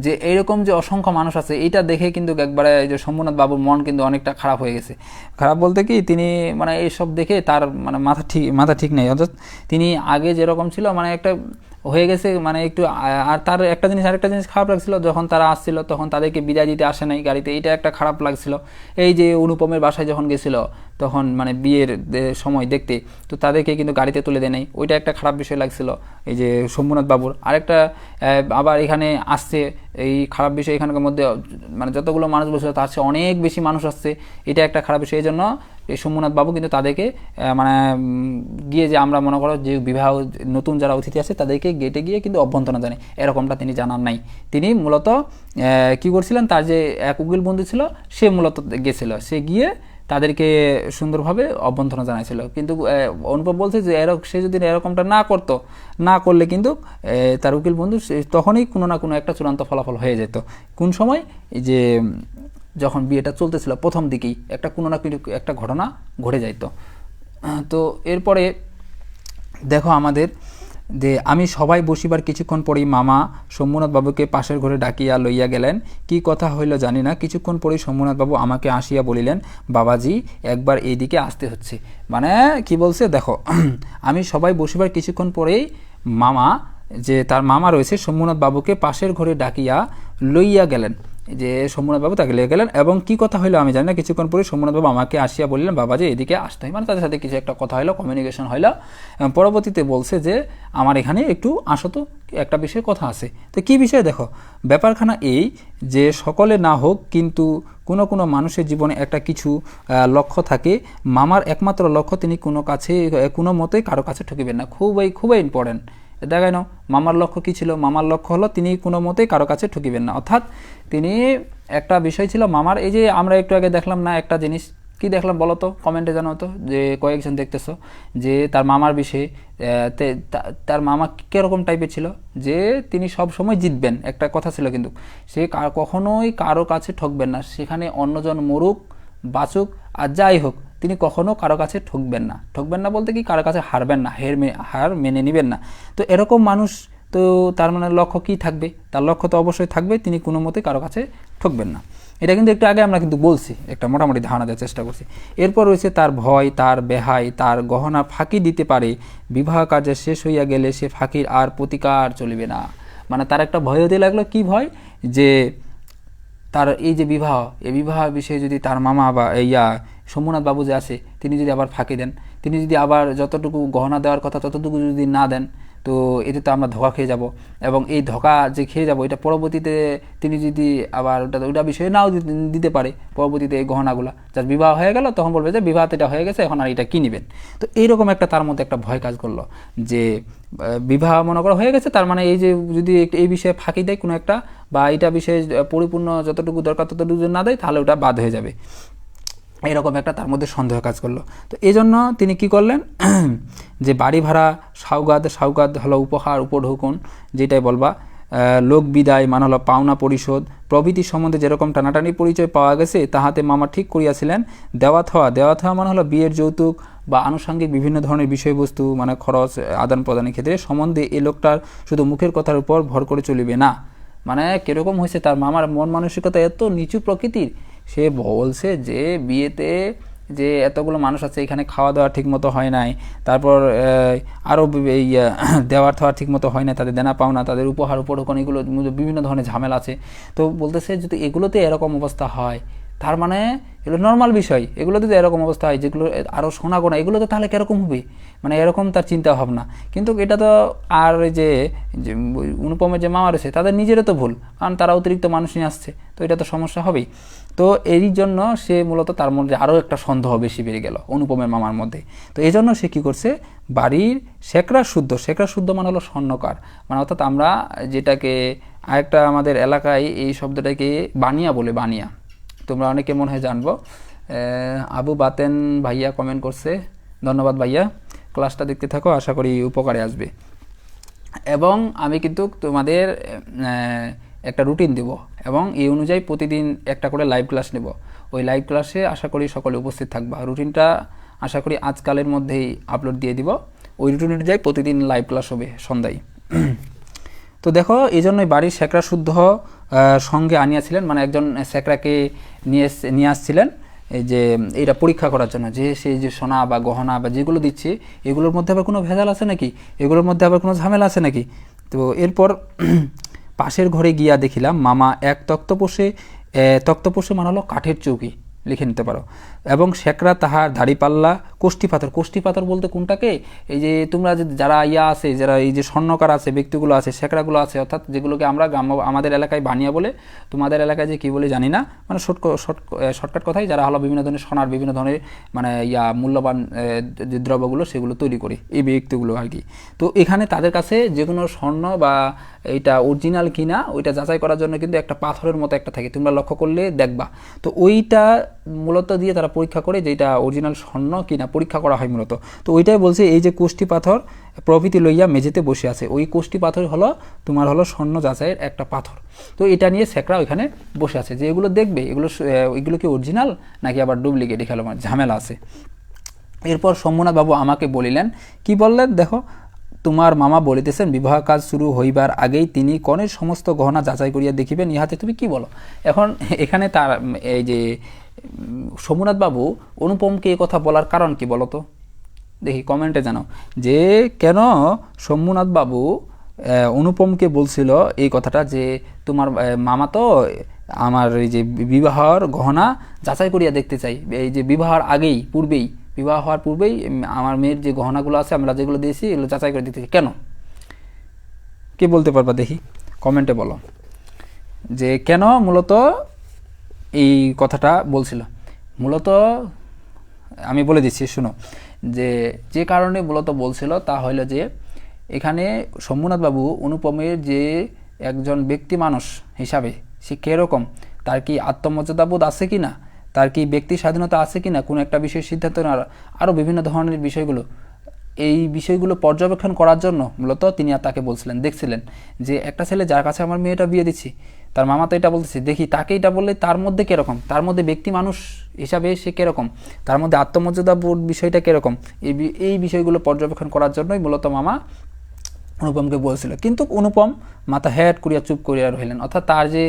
যে এইরকম যে অসংখ্য মানুষ আছে এইটা দেখে কিন্তু একবারে যে শম্ভুনাথ বাবুর মন কিন্তু অনেকটা খারাপ হয়ে গেছে। খারাপ বলতে কি, তিনি মানে এইসব দেখে তার মানে মাথা ঠিক নেই, অর্থাৎ তিনি আগে যেরকম ছিল মানে একটা হয়ে গেছে মানে একটু। আর তার আরেকটা জিনিস খারাপ লাগছিল, যখন তারা আসছিল তখন তাদেরকে বিদায় দিতে আসে নাই গাড়িতে, এইটা একটা খারাপ লাগছিল। এই যে অনুপমের বাসায় যখন গেছিল তখন মানে বিয়ের সময় দেখতে, তো তাদেরকে কিন্তু গাড়িতে তুলে দেয় নাই, ওইটা একটা খারাপ বিষয় লাগছিল এই যে শম্ভুনাথ বাবুর। আরেকটা আবার এখানে আসছে এই খারাপ বিষয়, এখানকার মধ্যে মানে যতগুলো মানুষ বসেছিল তার চেয়ে অনেক বেশি মানুষ আসছে, এটা একটা খারাপ বিষয়। এই জন্য এই শম্ভুনাথ বাবু কিন্তু তাদেরকে মানে গিয়ে যে আমরা মনে করো যে বিবাহ নতুন যারা অতিথি আছে তাদেরকে গেটে গিয়ে কিন্তু অভ্যন্তরণা জানে এরকমটা তিনি জানান নাই। তিনি মূলত কি করছিলেন, তার যে এক উকিল বন্ধু ছিল সে মূলত গেছিল, সে গিয়ে তাদেরকে সুন্দরভাবে অভ্যন্তরণা জানাইছিল। কিন্তু অনুপম বলছে যে সে যদি এরকমটা না করলে কিন্তু তার উকিল বন্ধু তখনই কোনো না কোনো একটা চূড়ান্ত ফলাফল হয়ে যেত। কোন সময়, যে যখন বিয়েটা চলতেছিল প্রথম দিকেই কোনো না কোনো একটা ঘটনা ঘটে যাইতো। তো এরপরে দেখো আমাদের যে আমি সবাই বসিবার কিছুক্ষণ পরেই মামা শম্ভুনাথ বাবুকে পাশের ঘরে ডাকিয়া লইয়া গেলেন। কি কথা হইল জানি না, কিছুক্ষণ পরেই শম্ভুনাথ বাবু আমাকে আসিয়া বলিলেন, বাবাজি একবার এইদিকে আসতে হচ্ছে। মানে কি বলছে দেখো, আমি সবাই বসিবার কিছুক্ষণ পরেই মামা, যে তার মামা রয়েছে শম্ভুনাথ বাবুকে পাশের ঘরে ডাকিয়া লইয়া গেলেন, যে শম্ভুনাথ বাবু তাকে লিয়ে গেলেন। এবং কি কথা হইলো আমি জানি না, কিছুক্ষণ পরে শম্ভুনাথ বাবু আমাকে আসিয়া বললেন, বাবা যে এদিকে আসতে হয়, মানে তাদের সাথে কিছু একটা কথা হলো, কমিউনিকেশন হইলো। পরবর্তীতে বলছে যে আমার এখানে একটু আসো তো, একটা বিষয়ে কথা আছে। তো কি বিষয় দেখো, ব্যাপারখানা এই যে সকলে না হোক কিন্তু কোনো কোনো মানুষের জীবনে একটা কিছু লক্ষ্য থাকে। মামার একমাত্র লক্ষ্য, তিনি কোনো মতেই কারো কাছে ঠকিবেন না। খুবই ইম্পর্টেন্ট। দেখায় না মামার লক্ষ্য কী ছিল, মামার লক্ষ্য হলো তিনি কোনো মতেই কারো কাছে ঠকিবেন না। অর্থাৎ তিনি একটা বিষয় ছিল মামার, এই যে আমরা একটু আগে দেখলাম না একটা জিনিস, কি দেখলাম বলো তো, কমেন্টে জানাও তো, যে কয়েকজন দেখতেছো যে তার মামার বিষয়ে তার মামা কীরকম টাইপের ছিল, যে তিনি সব সময় জিতবেন একটা কথা ছিল, কিন্তু সে কখনোই কারো কাছে ঠকবেন না, সেখানে অন্যজন মরুক বাঁচুক আর যাই হোক তিনি কখনো কারো কাছে ঠকবেন না বলতে কি কারো কাছে হারবেন না, হার মেনে নেবেন না। তো এরকম মানুষ, তো তার মানে লক্ষ্য কি থাকবে, তার লক্ষ্য তো অবশ্যই থাকবে তিনি কোনো মতে কারো কাছে ঠকবেন না। এটা কিন্তু একটু আগে আমরা কিন্তু বলছি, একটা মোটামুটি ধারণা দেওয়ার চেষ্টা করছি। এরপর রয়েছে তার ভয়, তার বেহাই, তার গহনা ফাঁকি দিতে পারে, বিবাহ কার্য শেষ হইয়া গেলে সে ফাঁকির আর প্রতিকার চলিবে না। মানে তার একটা ভয় হতে লাগলো, কি ভয়, যে তার এই যে এই বিবাহ বিষয়ে যদি তার মামা বা শম্ভুনাথ বাবু যে আছে তিনি যদি আবার ফাঁকি দেন, তিনি যদি আবার যতটুকু গহনা দেওয়ার কথা ততটুকু যদি না দেন, তো এতে তো আমরা ধোকা খেয়ে যাব। এবং এই ধোকা যে খেয়ে যাব এটা পরবর্তীতে তিনি যদি আবার ওটা বিষয়ে নাও দিতে পারে, পরবর্তীতে এই গহনাগুলো যার বিবাহ হয়ে গেল তখন বলবে যে বিবাহ এটা হয়ে গেছে, এখন আর এটা কী নেবেন। তো এইরকম একটা তার মধ্যে একটা ভয় কাজ করলো, যে বিবাহ মনে করা হয়ে গেছে, তার মানে এই যে যদি এই বিষয়ে ফাঁকি দেয় কোনো একটা, বা এটা বিষয়ে পরিপূর্ণ যতটুকু দরকার ততটুকু যদি না দেয় তাহলে ওটা বাদ হয়ে যাবে, এরকম একটা তার মধ্যে সন্দেহ কাজ করলো। তো এই জন্য তিনি কি করলেন, যে বাড়ি ভাড়া, সাউগাদ হলো উপহার, উপঢৌকন যেটাই বলবা, লোক বিদায় মানে হলো পাওনা পরিশোধ প্রভৃতি সম্বন্ধে যেরকম টানাটানি পরিচয় পাওয়া গেছে, তাহাতে মামা ঠিক করিয়াছিলেন দেওয়া থাওয়া মানে হলো বিয়ের যৌতুক বা আনুষঙ্গিক বিভিন্ন ধরনের বিষয়বস্তু, মানে খরচ আদান প্রদানের ক্ষেত্রে সম্বন্ধে এ লোকটার শুধু মুখের কথার উপর ভর করে চলিবে না। মানে কীরকম হয়েছে, তার মামার মন মানসিকতা এত নিচু প্রকৃতির, সে বলছে যে বিয়েতে যে এতগুলো মানুষ আছে এখানে খাওয়া দাওয়া ঠিকমতো হয় নাই, তারপর আরও এই দেওয়ার থাওয়ার ঠিকমতো হয় না, তাদের দেনা পাওনা, তাদের উপহার উপঢৌকন, এগুলো বিভিন্ন ধরনের ঝামেলা আছে। তো বলতেছে যদি এগুলোতে এরকম অবস্থা হয়, তার মানে এগুলো নর্মাল বিষয়, এগুলোতে তো এরকম অবস্থা হয়, যেগুলো আরও শোনা গোনা এগুলো তো তাহলে কীরকম হবে, মানে এরকম তার চিন্তা ভাবনা। কিন্তু এটা তো আর যে অনুপমের যে মামা রয়েছে তাদের নিজেরও তো ভুল, কারণ তারা অতিরিক্ত মানুষ নিয়ে আসছে, তো এটা তো সমস্যা হবেই। তো এই জন্য সে মূলত তার মধ্যে আরও একটা সন্দেহ বেশি বেড়ে গেল অনুপমের মামার মধ্যে। তো এই জন্য সে কী করছে, বাড়ির শেকরা শুদ্ধ মানে হলো স্বর্ণকার, মানে অর্থাৎ আমরা যেটাকে আরেকটা আমাদের এলাকায় এই শব্দটাকে বানিয়া বলে, বানিয়া, তোমরা অনেকে মনে হয় জানবো। আবু বাতেন ভাইয়া কমেন্ট করছে, ধন্যবাদ ভাইয়া, ক্লাসটা দেখতে থাকো, আশা করি উপকারে আসবে। এবং আমি কিন্তু তোমাদের একটা রুটিন দেব, এবং এই অনুযায়ী প্রতিদিন একটা করে লাইভ ক্লাস নেব। ওই লাইভ ক্লাসে আশা করি সকলে উপস্থিত থাকবা। রুটিনটা আশা করি আজকালের মধ্যেই আপলোড দিয়ে দিব। ওই রুটিন অনুযায়ী প্রতিদিন লাইভ ক্লাস হবে সন্ধ্যায়। তো দেখো এই জন্যই বাড়ির শেখরা শুদ্ধ সঙ্গে আনিয়াছিলেন, মানে একজন শেখরাকে নিয়ে আসছিলেন এই যে এটা পরীক্ষা করার জন্য, যে সেই যে সোনা বা গহনা বা যেগুলো দিচ্ছে এগুলোর মধ্যে আবার কোনো ভেজাল আছে নাকি, এগুলোর মধ্যে আবার কোনো ঝামেলা আছে নাকি। তো এরপর পাশের ঘরে গিয়া দেখিলাম মামা এক তক্তপোষে মানে হলো কাঠের চৌকি, লিখে নিতে পারো, এবং শেখরা তাহার দাড়িপাল্লা কোষ্ঠী পাথর বলতে কোনটাকে, এই যে তোমরা যারা আছে, যারা এই যে স্বর্ণকার আছে, ব্যক্তিগুলো আছে, শেখরাগুলো আছে, অর্থাৎ যেগুলোকে আমরা আমাদের এলাকায় বানিয়া বলে, তোমাদের এলাকায় যে কী বলে জানি না, মানে শর্টকাট কথাই, যারা হলো বিভিন্ন ধরনের সোনার বিভিন্ন ধরনের মানে মূল্যবান যে দ্রব্যগুলো সেগুলো তৈরি করে, এই ব্যক্তিগুলো আর কি। তো এখানে তাদের কাছে যে কোনো স্বর্ণ বা এইটা অরিজিনাল কিনা ওইটা যাচাই করার জন্য কিন্তু একটা পাথরের মতো একটা থাকে, তোমরা লক্ষ্য করলে দেখবা। তো ওইটা মূলত দিয়ে তারা পরীক্ষা করে যে এটা অরিজিনাল স্বর্ণ কিনা পরীক্ষা করা হয় মূলত। তো ওইটাই বলছে এই যে কোষ্ঠী পাথর প্রভৃতি লইয়া মেঝেতে বসে আছে, ওই কোষ্ঠী পাথর হলো তোমার হলো স্বর্ণ যাচাইয়ের একটা পাথর। তো এটা নিয়ে শেখরা ওইখানে বসে আছে, যে এগুলো দেখবে এগুলো কি অরিজিনাল নাকি আবার ডুপ্লিকেট, এখানে ঝামেলা আছে। এরপর শম্ভুনাথ বাবু আমাকে বলিলেন, কি বললেন দেখো, তোমার মামা বলিতেছেন বিবাহ কাজ শুরু হইবার আগেই তিনি কনের সমস্ত গহনা যাচাই করিয়া দেখিবেন, ইহাতে তুমি কি বলো। এখন এখানে তার এই যে শম্ভুনাথ বাবু অনুপমকে কথা বলার কারণ কি বলো তো, দেখি কমেন্টে জানাও, যে কেন শম্ভুনাথ বাবু অনুপমকে বলছিল এই কথাটা, যে তোমার মামা তো আমার এই যে বিবাহর গহনা যাচাই করিয়া দেখতে চাই, এই যে বিবাহর আগেই বিবাহ হওয়ার পূর্বেই আমার মেয়ের যে গহনাগুলো আছে আমরা যেগুলো দিয়েছি এগুলো যাচাই করে দিতে চাই, কেন, কে বলতে পারবা দেখি কমেন্টে বলো, যে কেন মূলত এই কথাটা বলছিল। মূলত আমি বলে দিচ্ছি শুনো, যে কারণে মূলত বলছিল তা হইল যে এখানে শম্ভুনাথ বাবু অনুপমের যে একজন ব্যক্তি মানুষ হিসাবে সে কীরকম, তার কি আত্মমর্যাদাবোধ আছে কি না, তার কি ব্যক্তি স্বাধীনতা আছে কি না, কোনো একটা বিষয়ের সিদ্ধান্ত নেওয়ার, আরও বিভিন্ন ধরনের বিষয়গুলো, এই বিষয়গুলো পর্যবেক্ষণ করার জন্য মূলত তিনি আর তাকে বলছিলেন, দেখছিলেন যে একটা ছেলে যার কাছে আমার মেয়েটা বিয়ে দিচ্ছি, তার মামা তো এটা বলতেছে, দেখি তাকে এটা বললে তার মধ্যে কীরকম, তার মধ্যে ব্যক্তি মানুষ হিসাবে সে কীরকম, তার মধ্যে আত্মমর্যাদা বোধ বিষয়টা কীরকম, এই বিষয়গুলো পর্যবেক্ষণ করার জন্যই মূলত মামা অনুপমকে বলছিল। কিন্তু অনুপম মাথা হেড করিয়া চুপ করিয়া রহিলেন, অর্থাৎ তার যে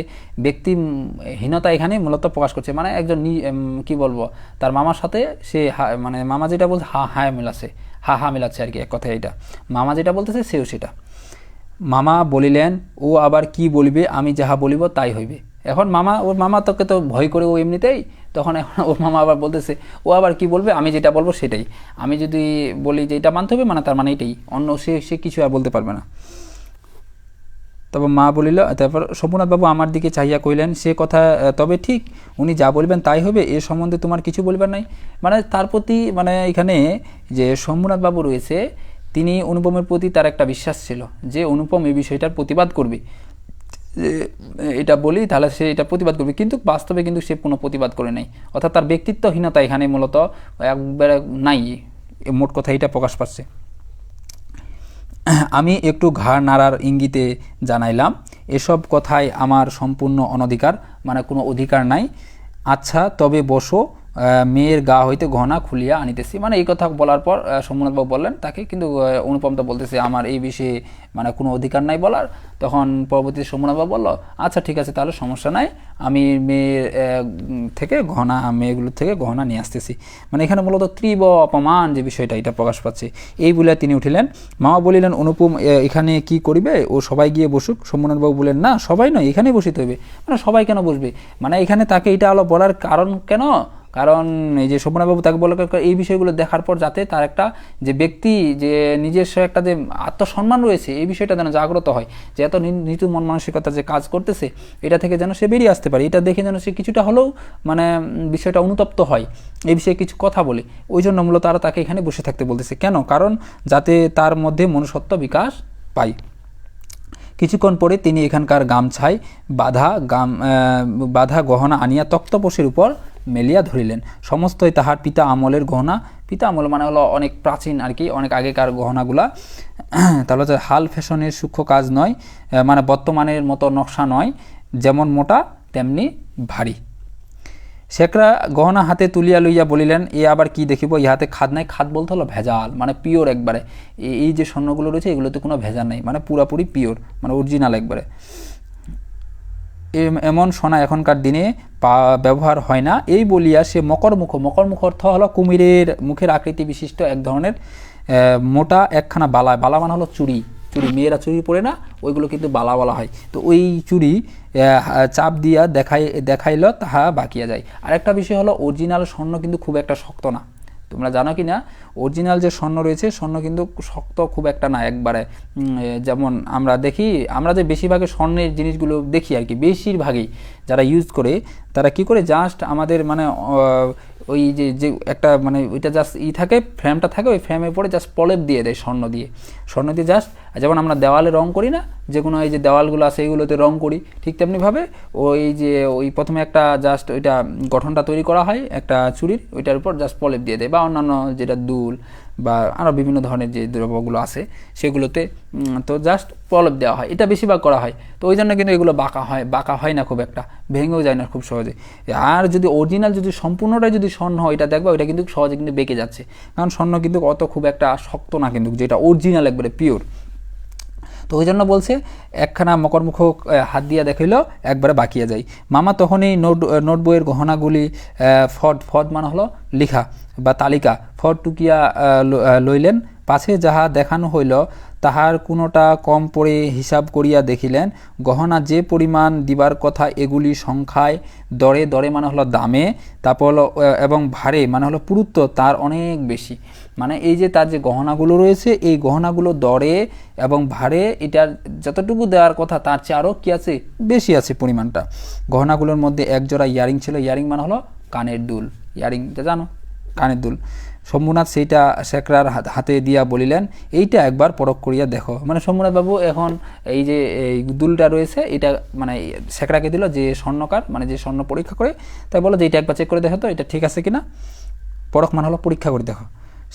ব্যক্তিহীনতা এখানে মূলত প্রকাশ করছে, মানে একজন কি বলবো, তার মামার সাথে সে মানে মামা যেটা বলছে হা মিলাচ্ছে আর কি, এক কথায় এটা মামা যেটা বলতেছে সেও সেটা। মামা বলিলেন, ও আবার কি বলিবে, আমি যাহা বলিব তাই হইবে। এখন ওর মামা তোকে তো ভয় করে ও এমনিতেই, তখন এখন ওর মামা আবার বলতেছে ও আবার কি বলবে, আমি যেটা বলবো সেটাই, আমি যদি বলি যে এটা মানতে হবে মানে তার মানে এটাই, অন্য সে কিছু আর বলতে পারবে না। তারপর মা বলিল, তারপর শম্ভুনাথ বাবু আমার দিকে চাহিয়া কইলেন, সে কথা তবে ঠিক, উনি যা বলবেন তাই হবে, এ সম্বন্ধে তোমার কিছু বলবার নাই। মানে তার প্রতি মানে এখানে যে শম্ভুনাথ বাবু রয়েছে, তিনি অনুপমের প্রতি তার একটা বিশ্বাস ছিল যে অনুপম এই বিষয়টার প্রতিবাদ করবে, এটা বলি তাহলে সে এটা প্রতিবাদ করবে, কিন্তু বাস্তবে কিন্তু সে কোনো প্রতিবাদ করে নাই, অর্থাৎ তার ব্যক্তিত্বহীনতা এখানে মূলত একবারে নাই, মোট কথা এটা প্রকাশ পাচ্ছে। আমি একটু ঘাড় নাড়ার ইঙ্গিতে জানাইলাম, এসব কথায় আমার সম্পূর্ণ অনধিকার, মানে কোনো অধিকার নাই। আচ্ছা তবে বসো, মেয়ের গা হইতে গহনা খুলিয়া আনিতেছি, মানে এই কথা বলার পর শম্ভুনাথবাবু বললেন তাকে, কিন্তু অনুপম তো বলতেছে আমার এই বিষয়ে মানে কোনো অধিকার নাই বলার। তখন পরবর্তীতে শম্ভুনাথবাবু বলল, আচ্ছা ঠিক আছে তাহলে সমস্যা নাই, আমি মেয়েগুলোর থেকে গহনা নিয়ে আসতেছি। মানে এখানে মূলত তীব্র অপমান যে বিষয়টা এটা প্রকাশ পাচ্ছে, এই বলে তিনি উঠিলেন। মামা বলিলেন, অনুপম এখানে কি করিবে, ও সবাই গিয়ে বসুক। শম্ভুনাথবাবু বললেন, না সবাই নয়, এখানেই বসিতে হবে। মানে সবাই কেন বসবে, মানে এখানে তাকে এটা বলার কারণ কেন, কারণ এই যে শম্ভুনাথবাবু তাকে বলে এই বিষয়গুলো দেখার পর যাতে তার একটা যে ব্যক্তি যে নিজস্ব একটা যে আত্মসম্মান রয়েছে এই বিষয়টা যেন জাগ্রত হয়, যে এত নিচু মন মানসিকতা যে কাজ করতেছে এটা থেকে যেন সে বেরিয়ে আসতে পারে, এটা দেখে যেন সে কিছুটা হলেও মানে বিষয়টা অনুতপ্ত হয়, এই বিষয়ে কিছু কথা বলে, ওই জন্য মূলত তারা তাকে এখানে বসে থাকতে বলতেছে। কেন, কারণ যাতে তার মধ্যে মনুষ্যত্ব বিকাশ পায়। কিছুক্ষণ পরে তিনি এখানকার গামছায় বাঁধা গহনা আনিয়া তক্তপোষের উপর মেলিয়া ধরিলেন। সমস্তই তাহার পিতা আমলের গহনা, পিতা আমল মানে হলো অনেক প্রাচীন আর কি, অনেক আগেকার গহনাগুলা, তাহলে হচ্ছে হাল ফ্যাশনের সূক্ষ্ম কাজ নয়, মানে বর্তমানের মতো নকশা নয়, যেমন মোটা তেমনি ভারী। শেখরা গহনা হাতে তুলিয়া লইয়া বলিলেন, এ আবার কি দেখিব, ইহাতে খাদ নাই। খাদ বলতে হলো ভেজাল, মানে পিওর একবারে। এই যে স্বর্ণগুলো রয়েছে এগুলোতে কোনো ভেজাল নেই, মানে পুরাপুরি পিওর, মানে অরিজিনাল একবারে। এমন সোনা এখনকার দিনে ব্যবহার হয় না। এই বলিয়া সে মকরমুখ, মকরমুখ অর্থ হলো কুমিরের মুখের আকৃতি বিশিষ্ট এক ধরনের মোটা একখানা বালা, বালা মানে হলো চুড়ি, চুড়ি মেয়েরা চুড়ি পরে না, ওইগুলো কিন্তু বালা বলা হয়। তো ওই চুড়ি চাপ দিয়া দেখাইল তাহা বাকিয়া যায়। আরেকটা বিষয় হলো অরিজিনাল স্বর্ণ কিন্তু খুব একটা শক্ত না। তোমরা জানো কি না, অরিজিনাল যে স্বর্ণ রয়েছে স্বর্ণ কিন্তু শক্ত খুব একটা না একবারে। যেমন আমরা দেখি, আমরা যে বেশিরভাগে স্বর্ণের জিনিসগুলো দেখি আর কি, বেশিরভাগই যারা ইউজ করে তারা কি করে, জাস্ট আমাদের মানে ওই যে একটা মানে ওইটা জাস্ট থাকে, ফ্রেমটা থাকে, ওই ফ্রেমের পরে জাস্ট প্রলেপ দিয়ে দেয় স্বর্ণ দিয়ে জাস্ট। যেমন আমরা দেওয়ালে রং করি না, যে কোনো এই যে দেওয়ালগুলো আছে এইগুলোতে রং করি, ঠিক তেমনিভাবে ওই প্রথমে একটা জাস্ট ওইটা গঠনটা তৈরি করা হয় একটা চুড়ির, ওইটার উপর জাস্ট প্রলেপ দিয়ে দেয়, বা অন্যান্য যেটা দুল বা আরও বিভিন্ন ধরনের যে দ্রব্যগুলো আছে সেগুলোতে তো জাস্ট প্রলেপ দেওয়া হয়, এটা বেশিরভাগ করা হয়। তো ওই জন্য কিন্তু এগুলো বাঁকা হয় না খুব একটা, ভেঙেও যায় না খুব সহজে। আর যদি অরিজিনাল যদি সম্পূর্ণটাই যদি স্বর্ণ হয়, এটা দেখবা ওইটা কিন্তু সহজে কিন্তু বেঁকে যাচ্ছে, কারণ স্বর্ণ কিন্তু অত খুব একটা শক্ত না কিন্তু, যেটা অরিজিনাল একবারে পিওর। তো ওই জন্য বলছে একখানা মকরমুখ হাত দিয়া দেখাইল একবারে বাকিয়া যায়। মামা তখনই নোট বইয়ের গহনাগুলি ফদ মানে হলো লিখা বা তালিকা, ফদ টুকিয়া লইলেন। পাছে যাহা দেখানো হইল তাহার কোনোটা কম পড়ে হিসাব করিয়া দেখিলেন, গহনা যে পরিমাণ দিবার কথা এগুলি সংখ্যায় দরে মানে হলো দামে, তারপর হলো এবং ভারে মানে হলো পুরুত্ব তার অনেক বেশি। মানে এই যে তার যে গহনাগুলো রয়েছে এই গহনাগুলো দরে এবং ভারে এটার যতটুকু দেওয়ার কথা তার চেয়ে আরও কী আছে, বেশি আছে পরিমাণটা। গহনাগুলোর মধ্যে এক জোড়া ইয়ারিং ছিল, ইয়ারিং মানে হলো কানের দুল, ইয়ারিং জানো কানের দুল। শম্ভুনাথ সেইটা শেখরার হাতে দিয়া বলিলেন, এইটা একবার পরখ করিয়া দেখো। মানে শম্ভুনাথ বাবু এখন এই যে এই দুলটা রয়েছে এটা মানে শেখরাকে দিল, যে স্বর্ণকার মানে যে স্বর্ণ পরীক্ষা করে, তাই বলো যে এটা একবার চেক করে দেখো তো এটা ঠিক আছে কিনা। পরখ মানে হলো পরীক্ষা করে দেখো।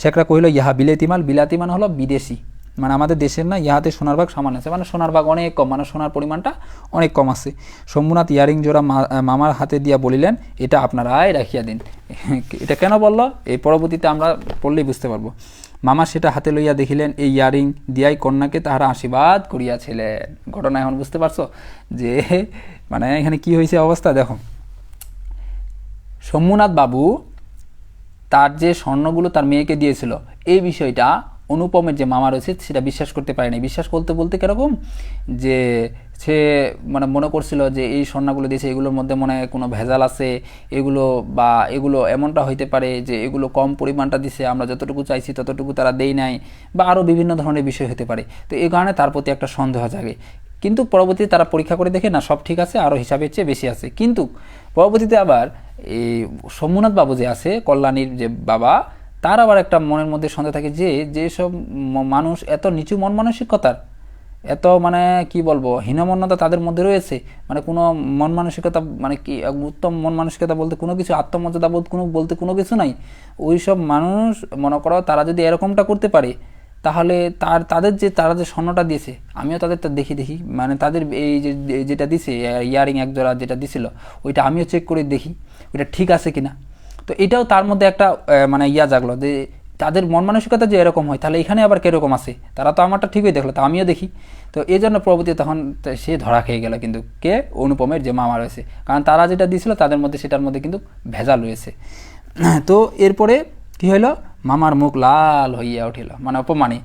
শেখরা কহিল, ইহা বিলাতি মাল। বিলাতি মানে হলো বিদেশি, মানে আমাদের দেশের না, ইহাতে সোনার ভাগ সামান্য আছে, মানে সোনার ভাগ অনেক কম, মানে সোনার পরিমাণটা অনেক কম আছে। শম্ভুনাথ ইয়ারিং জোড়া মামার হাতে দিয়া বলিলেন, এটা আপনারাই রাখিয়া দিন। এটা কেন বললো এই পরবর্তীতে আমরা পড়লেই বুঝতে পারবো। মামা সেটা হাতে লইয়া দেখিলেন, এই ইয়ারিং দিয়াই কন্যাকে তাহারা আশীর্বাদ করিয়াছিলেন। ঘটনা এখন বুঝতে পারছো যে মানে এখানে কি হয়েছে অবস্থা দেখো। শম্ভুনাথ বাবু তার যে স্বর্ণগুলো তার মেয়েকে দিয়েছিল এই বিষয়টা অনুপমের যে মামা রয়েছে সেটা বিশ্বাস করতে পারেনি। বিশ্বাস করতে বলতে কীরকম, যে সে মানে মনে করছিল যে এই স্বর্ণগুলো দিয়েছে এগুলোর মধ্যে মনে হয় কোনো ভেজাল আছে, এগুলো বা এগুলো এমনটা হইতে পারে যে এগুলো কম পরিমাণটা দিছে, আমরা যতটুকু চাইছি ততটুকু তারা দেই নাই, বা আরও বিভিন্ন ধরনের বিষয় হতে পারে। তো এই কারণে তার প্রতি একটা সন্দেহ জাগে। কিন্তু পরবর্তীতে তারা পরীক্ষা করে দেখে না, সব ঠিক আছে, আরও হিসাবের চেয়ে বেশি আছে। কিন্তু পরবর্তীতে আবার এই শম্ভুনাথ বাবু যে আছে, কল্যাণীর যে বাবা, তার আবার একটা মনের মধ্যে সন্দেহ থাকে যে যেসব মানুষ এত নিচু মন মানসিকতার, এত মানে কি বলবো হীনমন্যতা তাদের মধ্যে রয়েছে, মানে কোনো মন মানসিকতা মানে কি উত্তম মন মানসিকতা বলতে কোনো কিছু, আত্মমর্যাদা বলতে কোনো কিছু নাই, ওই সব মানুষ মনে করো তারা যদি এরকমটা করতে পারে তাহলে তারা যে স্বর্ণটা দিয়েছে আমিও তাদেরটা দেখি মানে তাদের এই যে যেটা দিছে ইয়ারিং এক জোড়া যেটা দিছিল ওইটা আমিও চেক করে দেখি ওইটা ঠিক আছে কিনা। তো এটাও তার মধ্যে একটা মানে জাগলো যে তাদের মন মানসিকতা যে এরকম হয় তাহলে এখানে আবার কীরকম আছে, তারা তো আমারটা ঠিকই দেখলো, তো আমিও দেখি। তো এই জন্য প্রভৃতি তখন সে ধরা খেয়ে গেল, কিন্তু কে, অনুপমের যে মামা রয়েছে, কারণ তারা যেটা দিয়েছিল তাদের মধ্যে সেটার মধ্যে কিন্তু ভেজাল রয়েছে। তো এরপরে কী হইলো, মামার মুখ লাল হইয়া উঠিল, মানে অপমানই,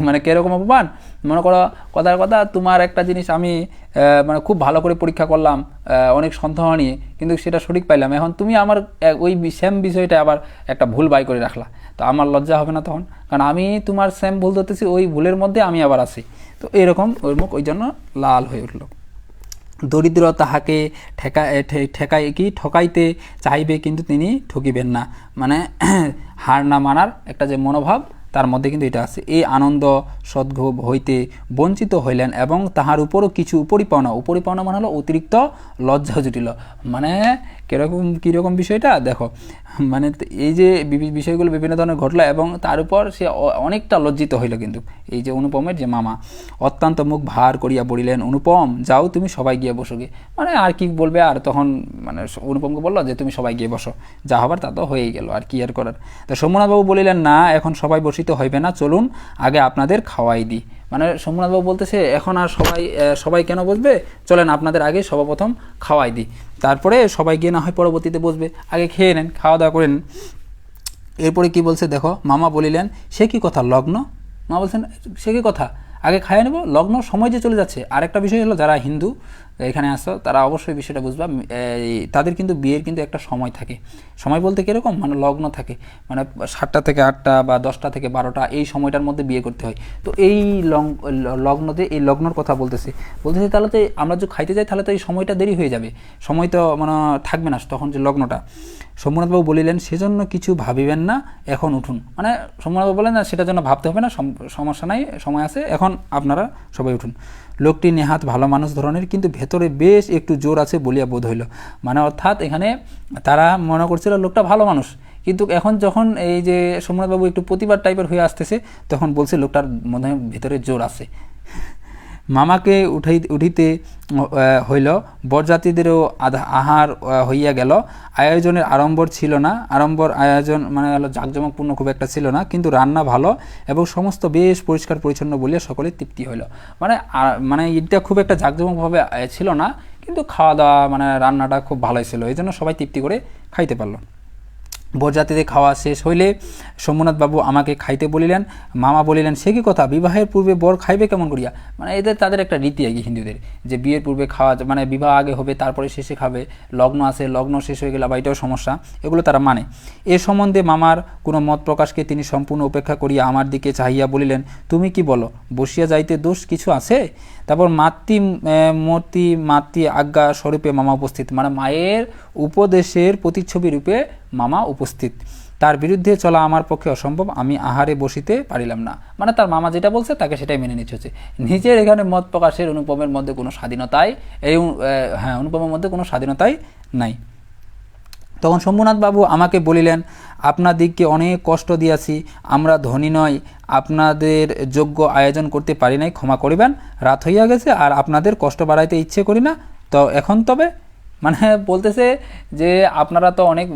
মানে কীরকম অপমান, মনে করো কথার কথা তোমার একটা জিনিস আমি মানে খুব ভালো করে পরীক্ষা করলাম অনেক সন্দেহ নিয়ে, কিন্তু সেটা সঠিক পাইলাম, এখন তুমি আমার ওই সেম বিষয়টা আবার একটা ভুল বাই করে রাখলা, তো আমার লজ্জা হবে না তখন, কারণ আমি তোমার সেম ভুল ধরতেছি, ওই ভুলের মধ্যে আমি আবার আছি। তো এরকম ওর মুখ ওই জন্য লাল হয়ে উঠল। দরিদ্র তাহাকে ঠকাইতে চাইবে কিন্তু তিনি ঠকিবেন না, মানে হার না মানার একটা যে মনোভাব তার মধ্যে কিন্তু এটা আছে, এই আনন্দ সদ্ভোগ হইতে বঞ্চিত হইলেন এবং তাহার উপরও কিছু উপরিপাওনা মানে হলো অতিরিক্ত লজ্জা জুটিল। মানে কীরকম বিষয়টা দেখো, মানে এই যে বিষয়গুলো বিভিন্ন ধরনের ঘটলো এবং তার উপর সে অনেকটা লজ্জিত হইল। কিন্তু এই যে অনুপমের যে মামা অত্যন্ত মুখ ভার করিয়া বলিলেন, অনুপম যাও তুমি সবাই গিয়ে বসো গে। মানে আর কি বলবে, আর তখন মানে অনুপমকে বললো যে তুমি সবাই গিয়ে বসো, যা হবার তা তো হয়েই গেল, আর কি আর করার। তো সোমনাথবাবু বলিলেন, না এখন সবাই বসিতে হইবে না, চলুন আগে আপনাদের খাওয়াই দিই। মানে সোমনাথবাবু বলতেছে এখন আর সবাই কেন বসবে, চলেন আপনাদের আগে সর্বপ্রথম খাওয়াই দিই, তারপরে সবাই গিয়ে না হয় পরবর্তীতে বসবে, আগে খেয়ে নেন, খাওয়া দাওয়া করে নেন। এরপরে কি বলছে দেখো, মামা বলিলেন, সে কি কথা লগ্ন? মা বলছেন সে কি কথা, আগে খাইয়ে নেব, লগ্ন সময় যে চলে যাচ্ছে। আর একটা বিষয় হলো, যারা হিন্দু এখানে আসো তারা অবশ্যই বিষয়টা বুঝবা, তাদের কিন্তু বিয়ের কিন্তু একটা সময় থাকে। সময় বলতে কীরকম, মানে লগ্ন থাকে, মানে 7টা থেকে 8টা বা 10টা থেকে 12টা এই সময়টার মধ্যে বিয়ে করতে হয়। তো এই লগ্নতে এই লগ্নর কথা বলতেছে তাহলে তো আমরা যদি খাইতে যাই তাহলে তো এই সময়টা দেরি হয়ে যাবে, সময় তো মানে থাকবে না তখন যে লগ্নটা। সোমনাথবাবু বলিলেন, সেজন্য কিছু ভাবিবেন না, এখন উঠুন। মানে সোমনাথবাবু বলেন না, সেটার জন্য ভাবতে হবে না, সমস্যা নাই, সময় আছে, এখন আপনারা সবাই উঠুন। লোকটি নেহাত ভালো মানুষ ধরনের, কিন্তু ভেতরে বেশ একটু জোর আছে বলিয়া বোধ হইল। মানে অর্থাৎ এখানে তারা মনে করছিল লোকটা ভালো মানুষ, কিন্তু এখন যখন এই যে সোমনাথবাবু একটু প্রতিবাদ টাইপের হয়ে আসতেছে, তখন বলছে লোকটার মনে হয় ভেতরে জোর আছে। মামাকে উঠিতে হইল, বরযাত্রীদেরও আহার হইয়া গেল। আয়োজনের আড়ম্বর ছিল না, আয়োজন মানে হলো জাঁকজমকপূর্ণ খুব একটা ছিল না, কিন্তু রান্না ভালো এবং সমস্ত বেশ পরিষ্কার পরিচ্ছন্ন বলিয়া সকলের তৃপ্তি হইল। মানে এটা খুব একটা জাঁকজমকভাবে ছিল না, কিন্তু খাওয়া দাওয়া মানে রান্নাটা খুব ভালোই ছিল, এই জন্য সবাই তৃপ্তি করে খাইতে পারলো। বরযাত্রীদের খাওয়া শেষ হইলে সোমনাথবাবু আমাকে খাইতে বলিলেন। মামা বলিলেন, সে কি কথা, বিবাহের পূর্বে বর খাইবে কেমন করিয়া? মানে তাদের একটা রীতি আর কি হিন্দুদের, যে বিয়ের পূর্বে খাওয়া, মানে বিবাহ আগে হবে তারপরে শেষে খাবে, লগ্ন আছে, লগ্ন শেষ হয়ে গেলে বা এটাও সমস্যা, এগুলো তারা মানে। এ সম্বন্ধে মামার কোনো মত প্রকাশকে তিনি সম্পূর্ণ উপেক্ষা করিয়া আমার দিকে চাহিয়া বলিলেন, তুমি কি বলো, বসিয়া যাইতে দোষ কিছু আছে? তারপর মাতৃ আজ্ঞা স্বরূপে মামা উপস্থিত, মানে মায়ের উপদেশের প্রতিচ্ছবি রূপে মামা উপস্থিত। তার বিরুদ্ধে চলা আমার পক্ষে অসম্ভব, আমি আহারে বসিতে পারিলাম না। মানে তার মামা যেটা বলছে তাকে সেটাই মেনে নিতে হচ্ছে, নিজের এখানে মত প্রকাশের অনুপমের মধ্যে কোনো অনুপমের মধ্যে কোনো স্বাধীনতাই নাই। তখন শম্ভুনাথবাবু আমাকে বলিলেন, আপনাদিগকে অনেক কষ্ট দিয়াছি, আমরা ধনী নয়, আপনাদের যোগ্য আয়োজন করতে পারি নাই, ক্ষমা করিবেন, রাত হইয়া গেছে আর আপনাদের কষ্ট বাড়াইতে ইচ্ছে করি না। তো এখন তবে মানে বলতেছে যে আপনারা তো অনেক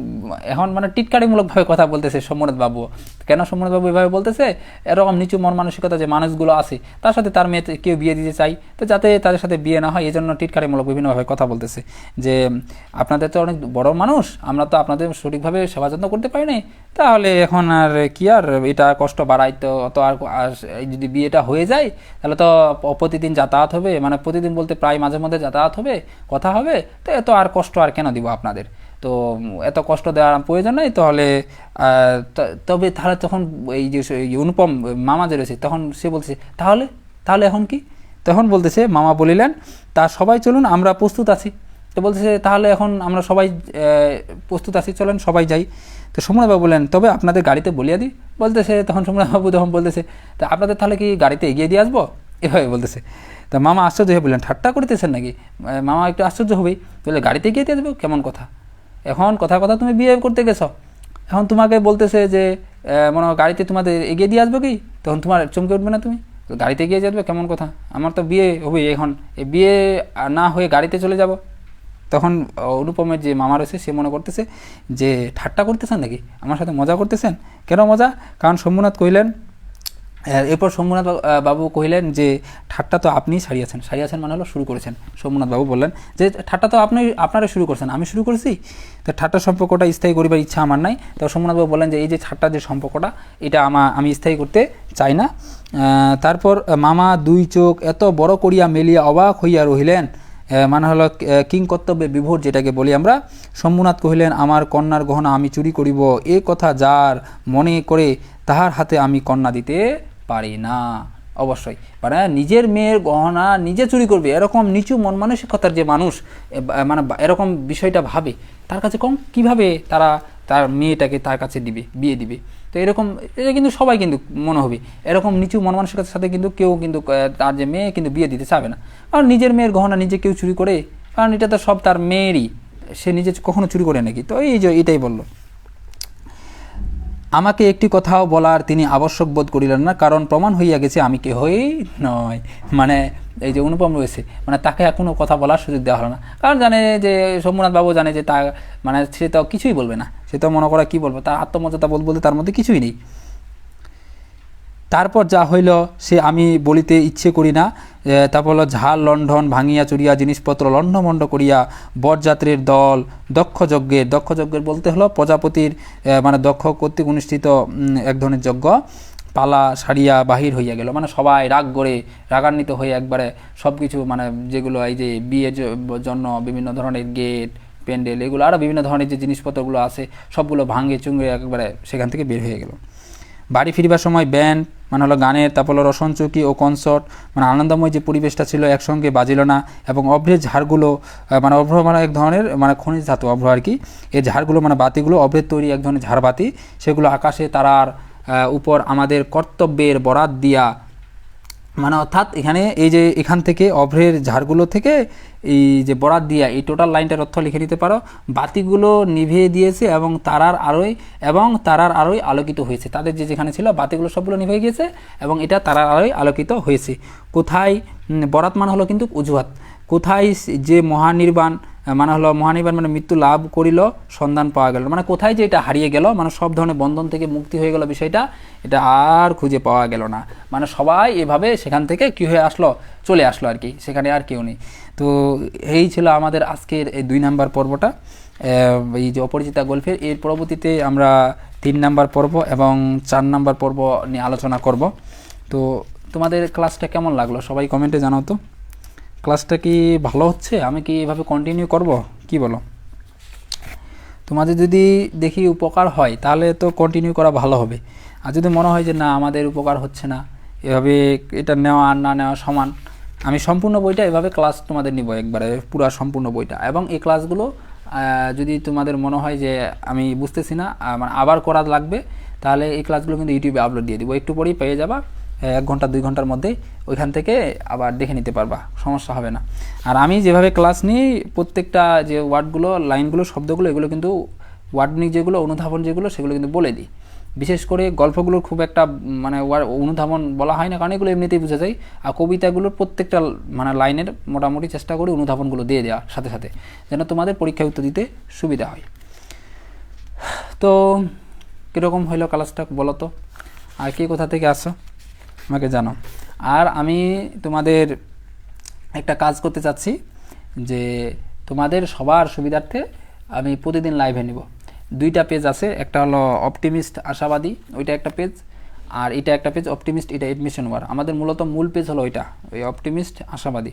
এখন মানে টিটকারিমূলকভাবে কথা বলতেছে সোমনাথবাবু। কেন সোমনাথবাবু এভাবে বলতেছে, এরকম নিচু মন মানসিকতা যে মানুষগুলো আছে তার সাথে তার মেয়ে কেউ বিয়ে দিতে চাই, তো যাতে তাদের সাথে বিয়ে না হয় এই জন্য টিটকারিমূলক বিভিন্নভাবে কথা বলতেছে, যে আপনাদের তো অনেক বড় মানুষ, আমরা তো আপনাদের সঠিকভাবে সেবা যত্ন করতে পারি নাই, তাহলে এখন আর কি আর এটা কষ্ট বাড়াই, তো অত আর যদি বিয়েটা হয়ে যায় তাহলে তো প্রতিদিন যাতায়াত হবে, মানে প্রতিদিন বলতে প্রায় মাঝে মধ্যে যাতায়াত হবে, কথা হবে, তো এত আর কষ্ট আর কেন দিব আপনাদের, তো এত কষ্ট দেওয়ার প্রয়োজন নেই। তাহলে তখন এই যে অনুপম মামা যে রয়েছে তখন সে বলছে, তাহলে এখন কি? তখন বলতেছে, মামা বলিলেন, তা সবাই চলুন, আমরা প্রস্তুত আছি। তো বলতেছে তাহলে এখন আমরা সবাই প্রস্তুত আছি, চলেন সবাই যাই। তো সোমনাথবাবু বললেন, তবে আপনাদের গাড়িতে বলিয়া দিই। বলতেছে তখন সোমনাথবাবু তখন বলতেছে, তা আপনাদের তাহলে কি গাড়িতে এগিয়ে দিয়ে আসবো, এভাবে বলতেছে। তা মামা আশ্চর্য হয়ে বললেন, ঠাট্টা করতেছেন নাকি? মামা একটু আশ্চর্য হবেই, বলে গাড়িতে এগিয়ে দিয়ে দেবো, কেমন কথা, এখন কথা তুমি বিয়ে করতে গেছো, এখন তোমাকে বলতেছে যে মনে হয় গাড়িতে তোমাদের এগিয়ে দিয়ে আসবো কি, তখন তোমার চমকে উঠবে না, তুমি গাড়িতে এগিয়ে যাবে, কেমন কথা, আমার তো বিয়ে হবে, এখন এই বিয়ে না হয়ে গাড়িতে চলে যাব। তখন অনুপমের যে মামা রয়েছে সে মনে করতেছে যে ঠাট্টা করতেছেন নাকি, আমার সাথে মজা করতেছেন, কেন মজা? কারণ শম্ভুনাথ কহিলেন, এরপর শম্ভুনাথ বাবু কহিলেন যে ঠাট্টা তো আপনিই সারিয়াছেন মানে হলো শুরু করেছেন। শম্ভুনাথ বাবু বললেন যে ঠাট্টা তো আপনারা শুরু করছেন, আমি শুরু করেছি, তো ঠাট্টার সম্পর্কটা স্থায়ী করিবার ইচ্ছা আমার নাই। তো শম্ভুনাথ বাবু বললেন যে এই যে ঠাট্টার যে সম্পর্কটা এটা আমি স্থায়ী করতে চাই না। তারপর মামা দুই চোখ এত বড় করিয়া মেলিয়া অবাক হইয়া রহিলেন, মানে হলো কিংকর্তব্যে বিভোর যেটাকে বলি আমরা। শম্ভুনাথ কহিলেন, আমার কন্যার গহনা আমি চুরি করিব, এ কথা যার মনে করে তাহার হাতে আমি কন্যা দিতে পারি না। অবশ্যই মানে নিজের মেয়ের গহনা নিজে চুরি করবে, এরকম নিচু মন মানসিকতার যে মানুষ মানে এরকম বিষয়টা ভাবে, তার কাছে কীভাবে তারা তার মেয়েটাকে তার কাছে দিবে, বিয়ে দিবে। তো এরকম এটা কিন্তু সবাই কিন্তু মনে হবে এরকম নিচু মন মানসিকতার সাথে কিন্তু কেউ কিন্তু তার যে মেয়ে কিন্তু বিয়ে দিতে চাবে না। কারণ নিজের মেয়ের গহনা নিজে কেউ চুরি করে? কারণ এটা তো সব তার মেয়েরই, সে নিজে কখনো চুরি করে নাকি? তো এই যে এটাই বলল, আমাকে একটি কথাও বলার তিনি আবশ্যক বোধ করিলেন না, কারণ প্রমাণ হইয়া গেছে আমি কেহই নয়। মানে এই যে অনুপম রয়েছে, মানে তাকে এখনও কথা বলার সুযোগ দেওয়া হলো না, কারণ জানে যে সোমনাথ বাবু জানে যে তা মানে সে তো কিছুই বলবে না, সে তো মনে করা কী বলবো, তার আত্মমর্যাদা বোধ বলতে তার মধ্যে কিছুই নেই। তারপর যা হইল সে আমি বলিতে ইচ্ছে করি না। তারপর হলো ঝাল লণ্ঠন ভাঙিয়া চুরিয়া জিনিসপত্র লণ্ডভণ্ড করিয়া বরযাত্রীর দল দক্ষযজ্ঞের বলতে হলো প্রজাপতির মানে দক্ষ কর্তৃক অনুষ্ঠিত এক ধরনের যজ্ঞ পালা সারিয়া বাহির হইয়া গেল। মানে সবাই রাগ করে রাগান্বিত হয়ে একবারে সব কিছু মানে যেগুলো এই যে বিয়ের জন্য বিভিন্ন ধরনের গেট প্যান্ডেল এগুলো আরও বিভিন্ন ধরনের যে জিনিসপত্রগুলো আছে সবগুলো ভাঙে চুঙে একবারে সেখান থেকে বের হয়ে গেল। বাড়ি ফিরবার সময় ব্যান্ড মানে হলো গানের, তারপর হলো রসনচুকি ও কনসার্ট মানে আনন্দময় যে পরিবেশটা ছিল একসঙ্গে বাজিল না। এবং অভ্রের ঝাড়গুলো মানে অভ্র মানে এক ধরনের মানে খনিজ ধাতু অভ্র আর কি, এই ঝাড়গুলো মানে বাতিগুলো অভ্রের তৈরি এক ধরনের ঝাড়বাতি, সেগুলো আকাশে তারার উপর আমাদের কর্তব্যের বরাত দিয়া মানে অর্থাৎ এখানে এই যে এখান থেকে অভ্রের ঝাড়গুলো থেকে এই যে বরাত দিয়া এই টোটাল লাইনটার অর্থ লিখে নিতে পারো, বাতিগুলো নিভিয়ে দিয়েছে এবং তারার আলোয় আলোকিত হয়েছে। তাদের যে যেখানে ছিল বাতিগুলো সবগুলো নিভে গিয়েছে এবং এটা তারার আলোয় আলোকিত হয়েছে। কোথায় বরাত মানে হলো কিন্তু অজুহাত, কোথায় যে মহানির্বাণ মানে হলো মহানির্বাণ মানে মৃত্যু লাভ করিল সন্ধান পাওয়া গেল, মানে কোথায় যে এটা হারিয়ে গেল মানে সব ধরনের বন্ধন থেকে মুক্তি হয়ে গেল বিষয়টা, এটা আর খুঁজে পাওয়া গেল না। মানে সবাই এভাবে সেখান থেকে কী হয়ে আসলো, চলে আসলো আর কি, সেখানে আর কেউ নেই। তো এই ছিল আমাদের আজকের এই 2 নাম্বার পর্বটা, এই যে অপরিচিতা গল্পের। এর পরবর্তীতে আমরা 3 নাম্বার পর্ব এবং 4 নাম্বার পর্ব নিয়ে আলোচনা করব। তো তোমাদের ক্লাসটা কেমন লাগলো সবাই কমেন্টে জানাও তো। ক্লাসটা কি ভালো হচ্ছে? আমি কি এভাবে কন্টিনিউ করব, কি বলো? তোমাদের যদি দেখি উপকার হয় তাহলে তো কন্টিনিউ করা ভালো হবে, আর যদি মনে হয় যে না আমাদের উপকার হচ্ছে না, এভাবে এটা নেওয়া আর না নেওয়া সমান, আমি সম্পূর্ণ বইটা এভাবে ক্লাস তোমাদের নিব একবারে পুরো সম্পূর্ণ বইটা। এবং এই ক্লাসগুলো যদি তোমাদের মনে হয় যে আমি বুঝতেছি না মানে আবার করা লাগবে, তাহলে এই ক্লাসগুলো কিন্তু ইউটিউবে আপলোড দিয়ে দিব, একটু পরেই পেয়ে যাবা, 1 ঘন্টা 2 ঘন্টার মধ্যে ওইখান থেকে আবার দেখে নিতে পারবা, সমস্যা হবে না। আর আমি যেভাবে ক্লাস নিই প্রত্যেকটা যে ওয়ার্ডগুলো লাইনগুলো শব্দগুলো এগুলো কিন্তু ওয়ার্ডনিক যেগুলো অনুধাবন যেগুলো সেগুলো কিন্তু বলে দিই। বিশেষ করে গল্পগুলোর খুব একটা মানে অনুধাবন বলা হয় না, কারণ এগুলো এমনিতেই বোঝা যায়। আর কবিতাগুলোর প্রত্যেকটা মানে লাইনের মোটামুটি চেষ্টা করি অনুধাবনগুলো দিয়ে দেওয়ার সাথে সাথে, যেন তোমাদের পরীক্ষায় উত্তর দিতে সুবিধা হয়। তো কীরকম হইলো ক্লাসটা বলো তো, আর কে কোথা থেকে আসো আমাকে জানো। আর আমি তোমাদের একটা কাজ করতে চাচ্ছি যে তোমাদের সবার সুবিধার্থে আমি প্রতিদিন লাইভে নিব। 2টা পেজ আছে, একটা হলো অপটিমিস্ট আশাবাদী, ওইটা একটা পেজ, আর এটা একটা পেজ অপটিমিস্ট, এটা এডমিশন ওয়ার। আমাদের মূলত মূল পেজ হলো ওইটা, ওই অপটিমিস্ট আশাবাদী।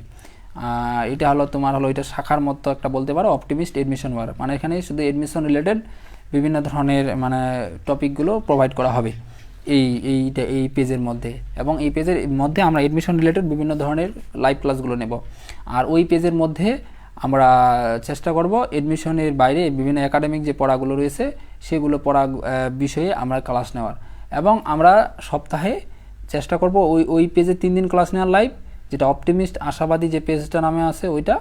এটা হলো তোমার হলো এটা শাখার মতো একটা বলতে পারো, অপটিমিস্ট এডমিশন ওয়ার। মানে এখানে শুধু এডমিশন রিলেটেড বিভিন্ন ধরনের মানে টপিকগুলো প্রোভাইড করা হবে এই পেজের মধ্যে। এবং এই পেজের মধ্যে আমরা এডমিশন রিলেটেড বিভিন্ন ধরনের লাইভ ক্লাসগুলো নেব। আর ওই পেজের মধ্যে আমরা চেষ্টা করব এডমিশনের বাইরে বিভিন্ন একাডেমিক যে পড়াগুলো রয়েছে সেগুলো পড়া বিষয়ে আমরা ক্লাস নেওয়ার। এবং আমরা সপ্তাহে চেষ্টা করব ওই পেজে 3 দিন ক্লাস নেওয়ার লাইভ, যেটা অপটিমিস্ট আশাবাদী যে পেজটা নামে আছে ওইটা,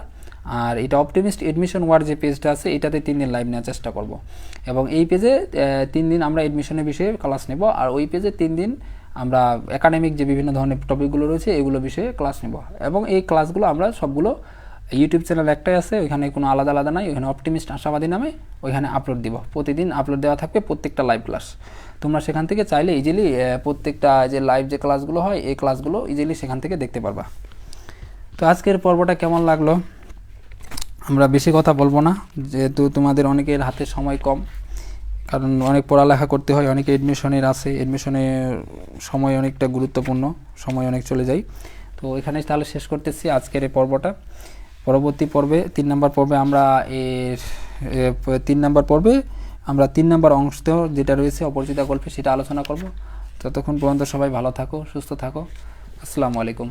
আর এটা অপটিমিস্ট এডমিশন ওয়ার যে পেজটা আছে এটাতে 3 দিন লাইভ নেওয়ার চেষ্টা করব। এবং এই পেজে 3 দিন আমরা এডমিশনের বিষয়ে ক্লাস নেব, আর ওই পেজে 3 দিন আমরা একাডেমিক যে বিভিন্ন ধরনের টপিকগুলো রয়েছে এগুলো বিষয়ে ক্লাস নেব। এবং এই ক্লাসগুলো আমরা সবগুলো ইউটিউব চ্যানেল একটাই আছে, ওইখানে কোনো আলাদা নাই, ওইখানে অপটিমিস্ট আশাবাদী নামে ওইখানে আপলোড দিব, প্রতিদিন আপলোড দেওয়া থাকবে প্রত্যেকটা লাইভ ক্লাস। তোমরা সেখান থেকে চাইলে ইজিলি প্রত্যেকটা যে লাইভ যে ক্লাসগুলো হয় এই ক্লাসগুলো ইজিলি সেখান থেকে দেখতে পারবা। তো আজকের পর্বটা কেমন লাগলো? আমরা বেশি কথা বলবো না, যেহেতু তোমাদের অনেকের হাতে সময় কম, কারণ অনেক পড়ালেখা করতে হয়, অনেকে এডমিশনের আছে, এডমিশনের সময় অনেকটা গুরুত্বপূর্ণ, সময় অনেক চলে যায়। তো এখানেই তাহলে শেষ করতেছি আজকের এই পর্বটা। পরবর্তী পর্বে 3 নম্বর পর্বে আমরা 3 নম্বর অংশ যেটা রয়েছে অপরিচিতা গল্পে সেটা আলোচনা করব। ততক্ষণ পর্যন্ত সবাই ভালো থাকো, সুস্থ থাকো। আসসালামু আলাইকুম।